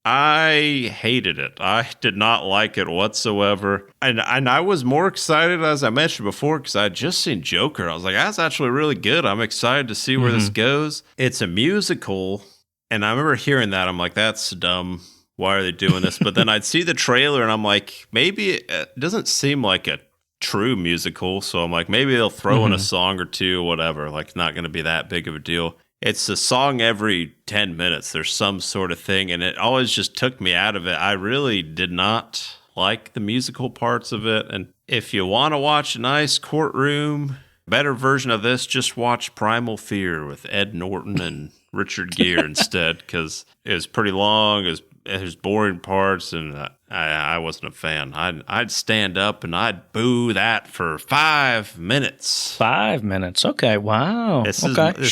Speaker 5: I hated it. I did not like it whatsoever. And I was more excited, as I mentioned before, because I had just seen Joker. I was like, that's actually really good. I'm excited to see where this goes. It's a musical, and I remember hearing that. I'm like, that's dumb. Why are they doing this? But then I'd see the trailer and I'm like, maybe it doesn't seem like a true musical. So I'm like, maybe they'll throw in a song or two, whatever. Like, not going to be that big of a deal. It's a song every 10 minutes. There's some sort of thing. And it always just took me out of it. I really did not like the musical parts of it. And if you want to watch a nice courtroom, better version of this, just watch Primal Fear with Ed Norton and Richard Gere instead. Because it was pretty long. There's boring parts, and I wasn't a fan. I'd stand up and I'd boo that for 5 minutes.
Speaker 4: 5 minutes. Okay. Wow.
Speaker 5: This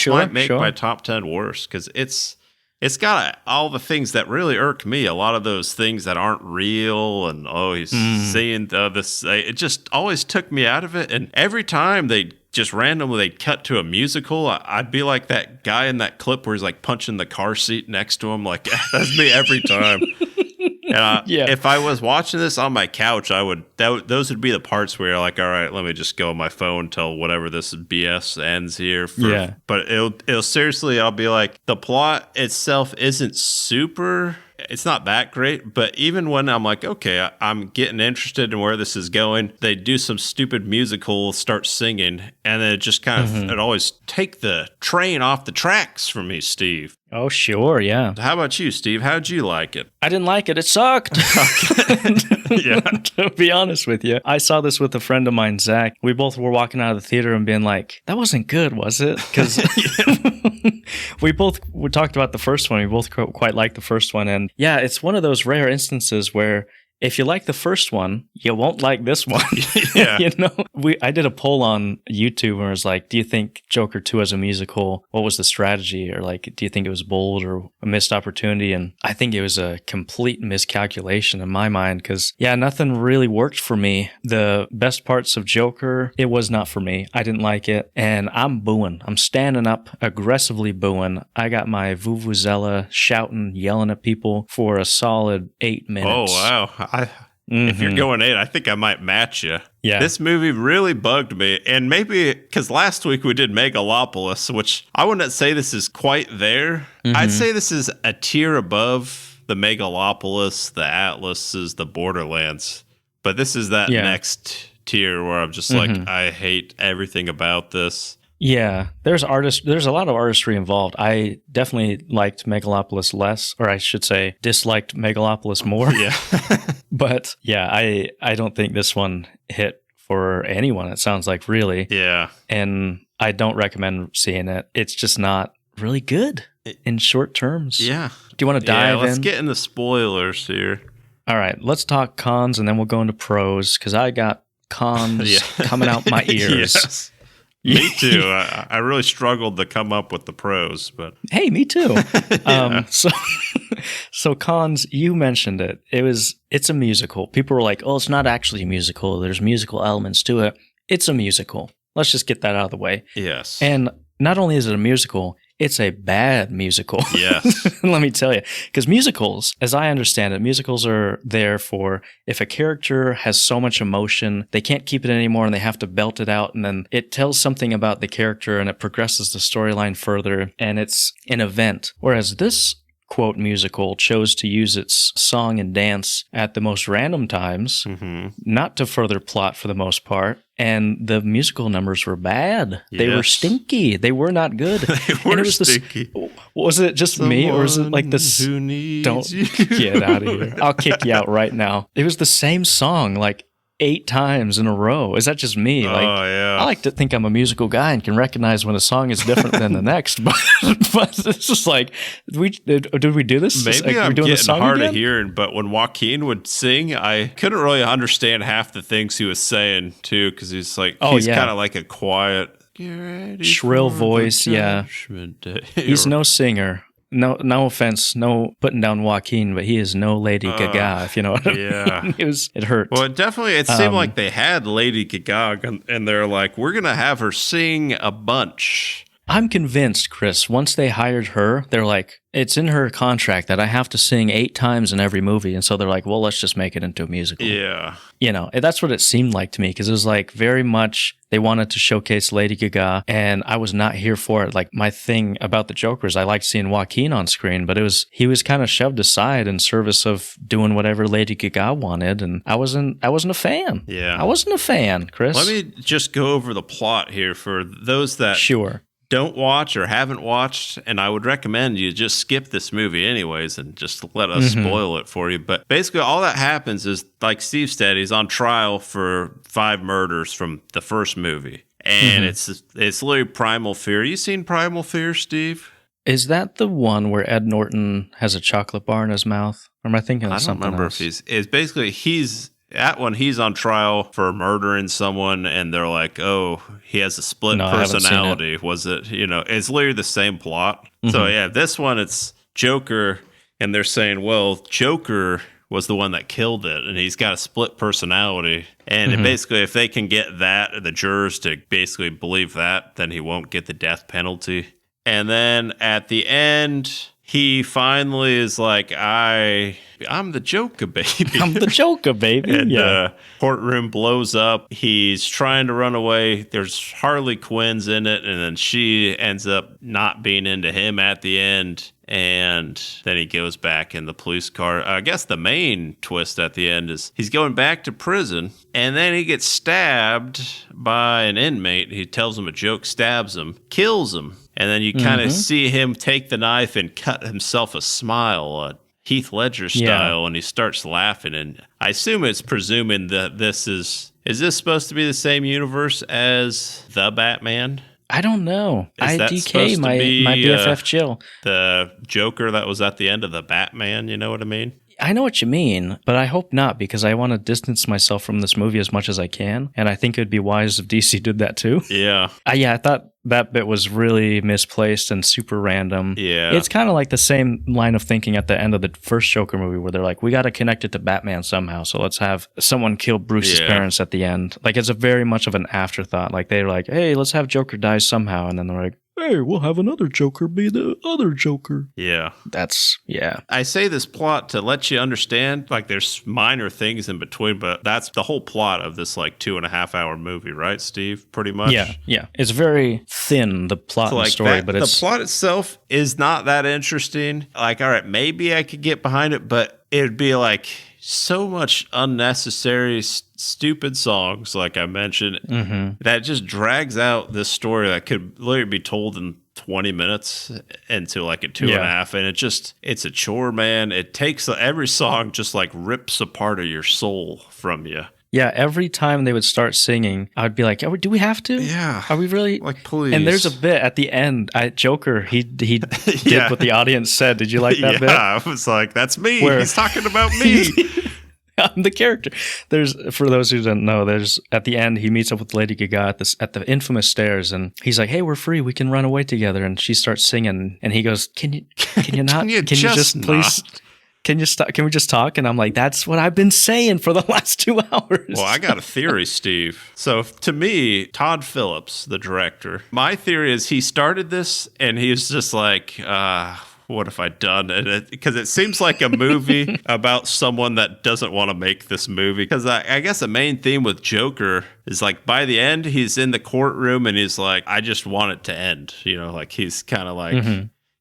Speaker 5: might make my top 10 worse because it's got all the things that really irk me. A lot of those things that aren't real, and he's saying this. It just always took me out of it. And every time they just randomly they'd cut to a musical, I'd be like that guy in that clip where he's like punching the car seat next to him. Like, that's me every time. And if I was watching this on my couch, those would be the parts where you're like, all right, let me just go on my phone till whatever this BS ends here. But it'll seriously, I'll be like, the plot itself isn't super. It's not that great, but even when I'm like, okay, I'm getting interested in where this is going, they do some stupid musical, start singing, and then it just kind of, it always take the train off the tracks for me, Steve.
Speaker 4: Oh, sure, yeah.
Speaker 5: How about you, Steve? How'd you like it?
Speaker 4: I didn't like it. It sucked. To be honest with you. I saw this with a friend of mine, Zach. We both were walking out of the theater and being like, that wasn't good, was it? Because we talked about the first one. We both quite liked the first one. And yeah, it's one of those rare instances where if you like the first one, you won't like this one.
Speaker 5: Yeah.
Speaker 4: I did a poll on YouTube where it was like, do you think Joker 2 as a musical, what was the strategy? Or like, do you think it was bold or a missed opportunity? And I think it was a complete miscalculation in my mind because, nothing really worked for me. The best parts of Joker, it was not for me. I didn't like it. And I'm booing. I'm standing up, aggressively booing. I got my vuvuzela shouting, yelling at people for a solid 8 minutes.
Speaker 5: Oh, wow. If you're going 8, I think I might match you.
Speaker 4: Yeah.
Speaker 5: This movie really bugged me. And maybe because last week we did Megalopolis, which I wouldn't say this is quite there. I'd say this is a tier above the Megalopolis, the Atlases, the Borderlands. But this is that next tier where I'm just like, I hate everything about this.
Speaker 4: Yeah, there's a lot of artistry involved. I definitely liked Megalopolis less, or I should say disliked Megalopolis more.
Speaker 5: Yeah.
Speaker 4: But I don't think this one hit for anyone, it sounds like, really.
Speaker 5: Yeah.
Speaker 4: And I don't recommend seeing it. It's just not really good in short terms.
Speaker 5: Yeah.
Speaker 4: Do you want to dive in?
Speaker 5: Let's get into spoilers here.
Speaker 4: All right, let's talk cons and then we'll go into pros because I got cons coming out my ears.
Speaker 5: Yes. Me too. I really struggled to come up with the pros, but
Speaker 4: hey, me too. So cons, you mentioned it. It's a musical. People were like, "Oh, it's not actually a musical. There's musical elements to it." It's a musical. Let's just get that out of the way.
Speaker 5: Yes.
Speaker 4: And not only is it a musical, it's a bad musical.
Speaker 5: Yes.
Speaker 4: Let me tell you. Because musicals, as I understand it, musicals are there for if a character has so much emotion, they can't keep it anymore and they have to belt it out. And then it tells something about the character and it progresses the storyline further. And it's an event. Whereas this quote musical chose to use its song and dance at the most random times, not to further plot for the most part. And the musical numbers were bad.
Speaker 5: Yes.
Speaker 4: They were stinky. They were not good.
Speaker 5: They were
Speaker 4: and it was
Speaker 5: stinky.
Speaker 4: Was it just me, or was it like this?
Speaker 5: Who needs
Speaker 4: Don't
Speaker 5: you?
Speaker 4: get out of here. I'll kick you out right now. It was the same song like 8 times in a row. Is that just me?
Speaker 5: Oh,
Speaker 4: Like,
Speaker 5: yeah.
Speaker 4: I like to think I'm a musical guy and can recognize when a song is different than the next. But it's just like, did we do this?
Speaker 5: Maybe
Speaker 4: Like,
Speaker 5: I'm
Speaker 4: we're doing the
Speaker 5: getting
Speaker 4: song
Speaker 5: hard
Speaker 4: again?
Speaker 5: of hearing, but when Joaquin would sing, I couldn't really understand half the things he was saying, too, because he's like, he's kind of like a quiet, "Get ready
Speaker 4: shrill
Speaker 5: for the
Speaker 4: voice,
Speaker 5: judgment day."
Speaker 4: He's no singer. No offense, no putting down Joaquin, but he is no Lady Gaga, if you know what I mean. It hurt.
Speaker 5: Well, it seemed like they had Lady Gaga, and they're like, we're going to have her sing a bunch.
Speaker 4: I'm convinced, Chris, once they hired her, they're like, it's in her contract that I have to sing 8 times in every movie. And so they're like, well, let's just make it into a musical.
Speaker 5: Yeah.
Speaker 4: You know, that's what it seemed like to me because it was like very much they wanted to showcase Lady Gaga and I was not here for it. Like my thing about the Joker is I liked seeing Joaquin on screen, but he was kind of shoved aside in service of doing whatever Lady Gaga wanted. And I wasn't a fan.
Speaker 5: Yeah.
Speaker 4: I wasn't a fan, Chris.
Speaker 5: Let me just go over the plot here for those that
Speaker 4: Sure.
Speaker 5: don't watch or haven't watched, and I would recommend you just skip this movie anyways and just let us spoil it for you. But basically all that happens is, like Steve said, he's on trial for 5 murders from the first movie. And it's literally Primal Fear. You seen Primal Fear, Steve?
Speaker 4: Is that the one where Ed Norton has a chocolate bar in his mouth? Or am I thinking of something else? I don't remember
Speaker 5: if it's basically that one, he's on trial for murdering someone, and they're like, oh, he has a split personality. Was it, it's literally the same plot. So, yeah, this one, it's Joker, and they're saying, well, Joker was the one that killed it, and he's got a split personality. And basically, if they can get the jurors to basically believe that, then he won't get the death penalty. And then at the end, he finally is like, I'm the Joker, baby.
Speaker 4: I'm the Joker, baby.
Speaker 5: And courtroom blows up. He's trying to run away. There's Harley Quinn's in it, and then she ends up not being into him at the end. And then he goes back in the police car. I guess the main twist at the end is he's going back to prison, and then he gets stabbed by an inmate. He tells him a joke, stabs him, kills him. And then you kind of see him take the knife and cut himself a smile, Heath Ledger style, and he starts laughing. And I assume it's presuming that this is this supposed to be the same universe as The Batman?
Speaker 4: I don't know.
Speaker 5: Is that
Speaker 4: IDK,
Speaker 5: supposed to
Speaker 4: my
Speaker 5: be,
Speaker 4: BFF chill.
Speaker 5: The Joker that was at the end of The Batman, you know what I mean?
Speaker 4: I know what you mean, but I hope not, because I want to distance myself from this movie as much as I can, and I think it would be wise if DC did that too.
Speaker 5: Yeah.
Speaker 4: I thought that bit was really misplaced and super random.
Speaker 5: Yeah.
Speaker 4: It's kind of like the same line of thinking at the end of the first Joker movie where they're like, we got to connect it to Batman somehow, so let's have someone kill Bruce's parents at the end. Like, it's a very much of an afterthought. Like, they're like, hey, let's have Joker die somehow, and then they're like, hey, we'll have another Joker be the other Joker.
Speaker 5: Yeah.
Speaker 4: Yeah.
Speaker 5: I say this plot to let you understand, like, there's minor things in between, but that's the whole plot of this, like, 2.5 hour movie, right, Steve? Pretty much?
Speaker 4: Yeah. It's very thin, the plot and the story, but it's...
Speaker 5: The plot itself is not that interesting. Like, all right, maybe I could get behind it, but it'd be, like, so much unnecessary, stupid songs, like I mentioned, that just drags out this story that could literally be told in 20 minutes into like a 2.5, and it's a chore, man. It takes every song just like rips a part of your soul from you.
Speaker 4: Yeah, every time they would start singing, I would be like, do we have to?
Speaker 5: Yeah.
Speaker 4: Are we really?
Speaker 5: Like, please.
Speaker 4: And there's a bit at the end, Joker, he did what the audience said. Did you like that bit?
Speaker 5: Yeah, I was like, that's me. He's talking about me.
Speaker 4: I'm the character. For those who don't know, at the end, he meets up with Lady Gaga at the infamous stairs, and he's like, hey, we're free. We can run away together. And she starts singing, and he goes, can you not? Can you just please... Can you stop? Can we just talk? And I'm like, that's what I've been saying for the last 2 hours.
Speaker 5: Well, I got a theory, Steve. So to me, Todd Phillips, the director, my theory is he started this and he was just like, what have I done? Because it seems like a movie about someone that doesn't want to make this movie. Because I guess the main theme with Joker is like by the end, he's in the courtroom and he's like, I just want it to end. You know, like he's kind of like...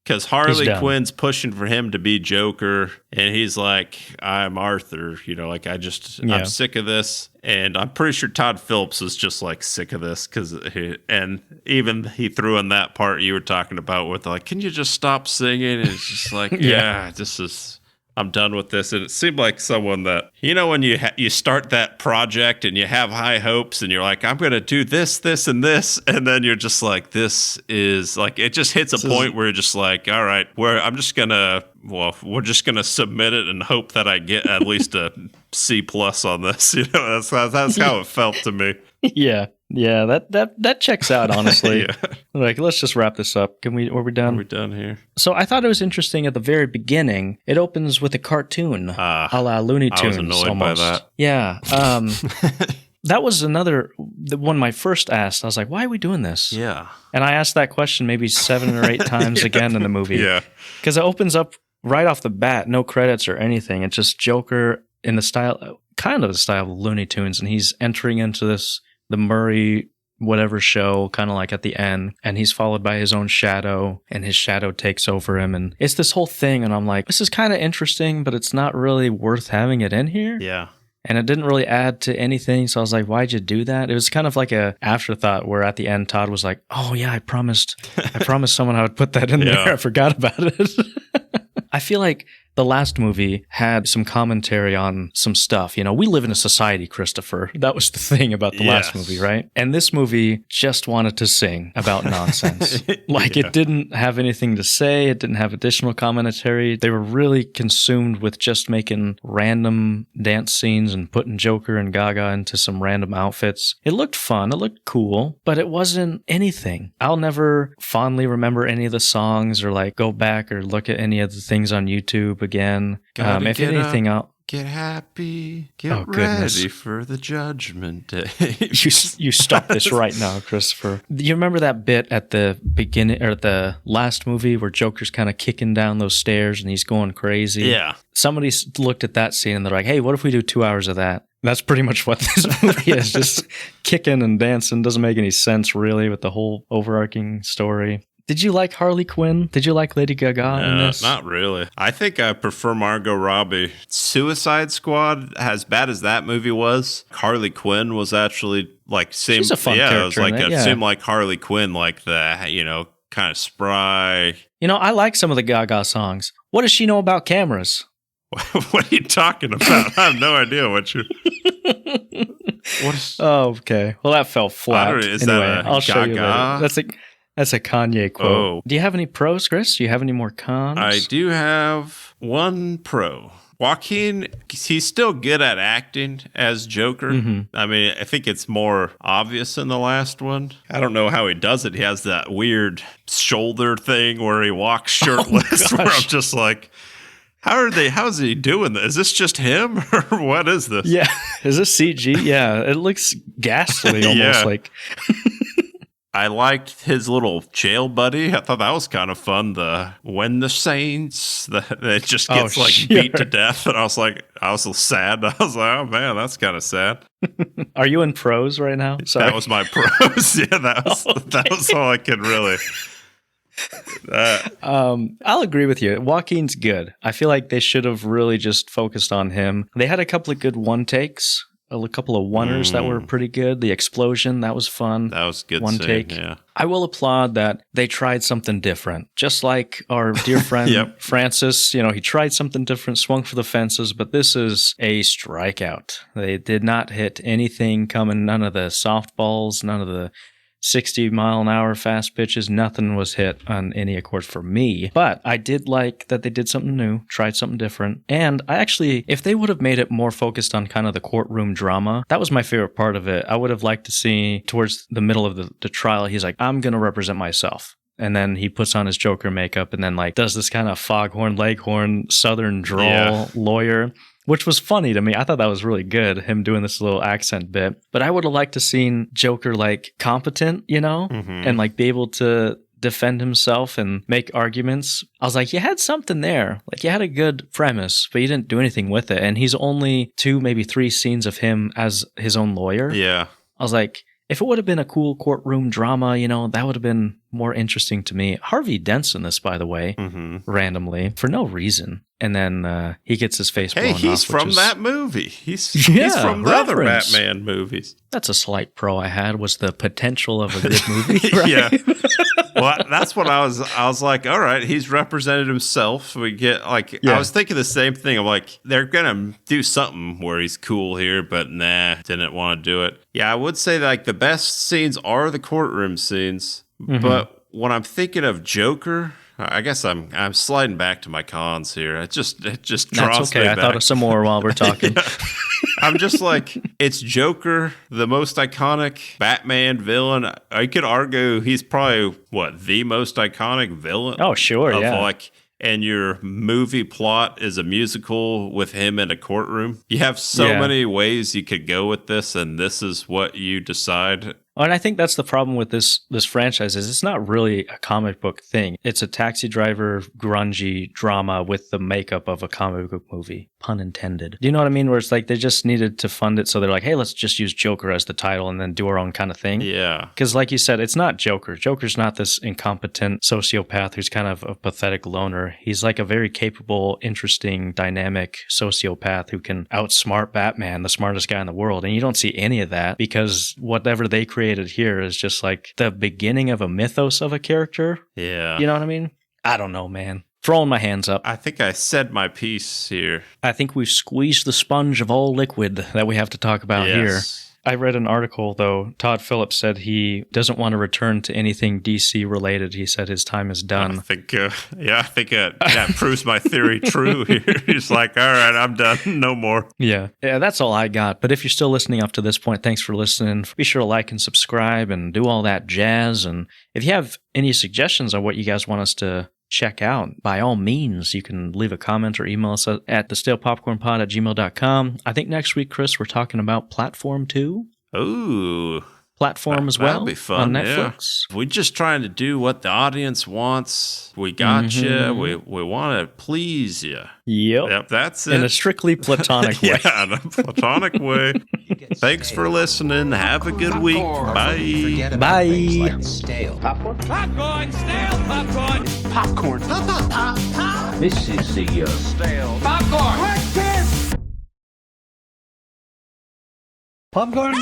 Speaker 5: Because Harley Quinn's pushing for him to be Joker, and he's like, I'm Arthur, you know, like I'm sick of this. And I'm pretty sure Todd Phillips is just like sick of this, and even he threw in that part you were talking about with like, can you just stop singing? And it's just like, I'm done with this. And it seemed like someone that, you know, when you start that project and you have high hopes and you're like, I'm going to do this, this, and this. And then you're just like, this is like, it just hits a point where you're just like, all right, we're just going to submit it and hope that I get at least a C+ on this. You know, that's how it felt to me.
Speaker 4: Yeah, that checks out, honestly. Like, let's just wrap this up. Are we done?
Speaker 5: Are we done here?
Speaker 4: So I thought it was interesting at the very beginning. It opens with a cartoon, a la Looney Tunes.
Speaker 5: I was annoyed
Speaker 4: almost.
Speaker 5: by that.
Speaker 4: Yeah. That was one my first asked. I was like, why are we doing this?
Speaker 5: Yeah.
Speaker 4: And I asked that question maybe 7 or 8 times again in the movie.
Speaker 5: Yeah.
Speaker 4: Because it opens up right off the bat, no credits or anything. It's just Joker in the style of Looney Tunes, and he's entering into the Murray whatever show, kind of like at the end, and he's followed by his own shadow, and his shadow takes over him, and it's this whole thing, and I'm like, this is kind of interesting, but it's not really worth having it in here.
Speaker 5: Yeah.
Speaker 4: And it didn't really add to anything, so I was like, why'd you do that? It was kind of like a afterthought where at the end, Todd was like, oh yeah, I promised someone I would put that in there. I forgot about it. I feel like the last movie had some commentary on some stuff. You know, we live in a society, Christopher. That was the thing about the last movie, right? And this movie just wanted to sing about nonsense. It didn't have anything to say. It didn't have additional commentary. They were really consumed with just making random dance scenes and putting Joker and Gaga into some random outfits. It looked fun. It looked cool, but it wasn't anything. I'll never fondly remember any of the songs or like go back or look at any of the things on YouTube again. If anything, I'll
Speaker 5: get happy, get ready for the judgment day.
Speaker 4: You stop this right now, Christopher. You remember that bit at the beginning or the last movie where Joker's kind of kicking down those stairs and he's going crazy?
Speaker 5: Yeah.
Speaker 4: Somebody looked at that scene and they're like, hey, what if we do 2 hours of that? That's pretty much what this movie is, just kicking and dancing. Doesn't make any sense, really, with the whole overarching story. Did you like Harley Quinn? Did you like Lady Gaga in this?
Speaker 5: Not really. I think I prefer Margot Robbie. Suicide Squad, as bad as that movie was, Harley Quinn was actually like same.
Speaker 4: She's a fun character.
Speaker 5: It was like it seemed like Harley Quinn, like the kind of spry.
Speaker 4: You know, I like some of the Gaga songs. What does she know about cameras?
Speaker 5: What are you talking about? I have no idea what you.
Speaker 4: Oh, okay. Well, that fell flat. I'll show you later. That's a Kanye quote.
Speaker 5: Oh.
Speaker 4: Do you have any pros, Chris? Do you have any more cons?
Speaker 5: I do have one pro. Joaquin, he's still good at acting as Joker. I mean, I think it's more obvious in the last one. I don't know how he does it. He has that weird shoulder thing where he walks shirtless, where I'm just like, how's he doing this? Is this just him or what is this?
Speaker 4: Yeah. Is this CG? Yeah. It looks ghastly almost like.
Speaker 5: I liked his little jail buddy. I thought that was kind of fun. When the Saints, it just gets beat to death. And I was sad. I was like, oh man, that's kind of sad.
Speaker 4: Are you in prose right now? Sorry.
Speaker 5: That was my prose. Yeah, that was all I could really.
Speaker 4: I'll agree with you. Joaquin's good. I feel like they should have really just focused on him. They had a couple of good one takes. A couple of oneers that were pretty good. The explosion, that was fun.
Speaker 5: That was good.
Speaker 4: One take.
Speaker 5: Yeah.
Speaker 4: I will applaud that they tried something different. Just like our dear friend Francis, he tried something different, swung for the fences, but this is a strikeout. They did not hit anything coming, none of the softballs, none of the 60-mile-an-hour fast pitches, nothing was hit on any accord for me. But I did like that they did something new, tried something different. And I actually, if they would have made it more focused on kind of the courtroom drama, that was my favorite part of it. I would have liked to see towards the middle of the trial, he's like, I'm going to represent myself. And then he puts on his Joker makeup and then does this kind of foghorn, leghorn, southern drawl lawyer, which was funny to me. I thought that was really good, him doing this little accent bit. But I would have liked to seen Joker competent, and be able to defend himself and make arguments. I was like, you had something there. You had a good premise, but you didn't do anything with it. And he's only 2, maybe 3 scenes of him as his own lawyer.
Speaker 5: Yeah.
Speaker 4: I was like, if it would have been a cool courtroom drama, that would have been more interesting to me. Harvey Dent's in this, by the way, randomly, for no reason. And then he gets his face blown off.
Speaker 5: Hey, he's from that movie. He's from the other Batman movies.
Speaker 4: That's a slight pro I had, was the potential of a good movie, right?
Speaker 5: Yeah. Well, that's what I was like, all right, he's represented himself. We get I was thinking the same thing. I'm like, they're going to do something where he's cool here, but nah, didn't want to do it. Yeah, I would say the best scenes are the courtroom scenes. But when I'm thinking of Joker, I guess I'm sliding back to my cons here. It just draws me back.
Speaker 4: I thought of some more while we're talking.
Speaker 5: I'm just like, it's Joker, the most iconic Batman villain. I could argue he's probably the most iconic villain.
Speaker 4: Oh, sure, yeah.
Speaker 5: And your movie plot is a musical with him in a courtroom. You have so many ways you could go with this, and this is what you decide.
Speaker 4: And I think that's the problem with this franchise is it's not really a comic book thing. It's a taxi driver, grungy drama with the makeup of a comic book movie. Pun intended. Do you know what I mean? Where it's they just needed to fund it. So they're like, hey, let's just use Joker as the title and then do our own kind of thing.
Speaker 5: Yeah.
Speaker 4: Because like you said, it's not Joker. Joker's not this incompetent sociopath who's kind of a pathetic loner. He's a very capable, interesting, dynamic sociopath who can outsmart Batman, the smartest guy in the world. And you don't see any of that because whatever they created here is just the beginning of a mythos of a character.
Speaker 5: Yeah.
Speaker 4: You know what I mean? I don't know, man. Throwing my hands up.
Speaker 5: I think I said my piece here.
Speaker 4: I think we've squeezed the sponge of all liquid that we have to talk about here. I read an article, though. Todd Phillips said he doesn't want to return to anything DC related. He said his time is done.
Speaker 5: I think that proves my theory true here. He's like, all right, I'm done. No more.
Speaker 4: Yeah, that's all I got. But if you're still listening up to this point, thanks for listening. Be sure to like and subscribe and do all that jazz. And if you have any suggestions on what you guys want us to check out, by all means, you can leave a comment or email us at thestalepopcornpod@gmail.com. I think next week, Chris, we're talking about Platform 2.
Speaker 5: Ooh.
Speaker 4: Platform as well.
Speaker 5: That'll be fun
Speaker 4: on Netflix.
Speaker 5: Yeah. We're just trying to do what the audience wants. We got you. We want to please you.
Speaker 4: Yep.
Speaker 5: That's it.
Speaker 4: In a strictly platonic way.
Speaker 5: Yeah, in a platonic way. Thanks for listening. Have a good week. Bye.
Speaker 4: Bye.
Speaker 1: Stale.
Speaker 3: Popcorn, stale popcorn.
Speaker 1: Popcorn. Pop. This is the
Speaker 3: Stale popcorn.
Speaker 6: Popcorn!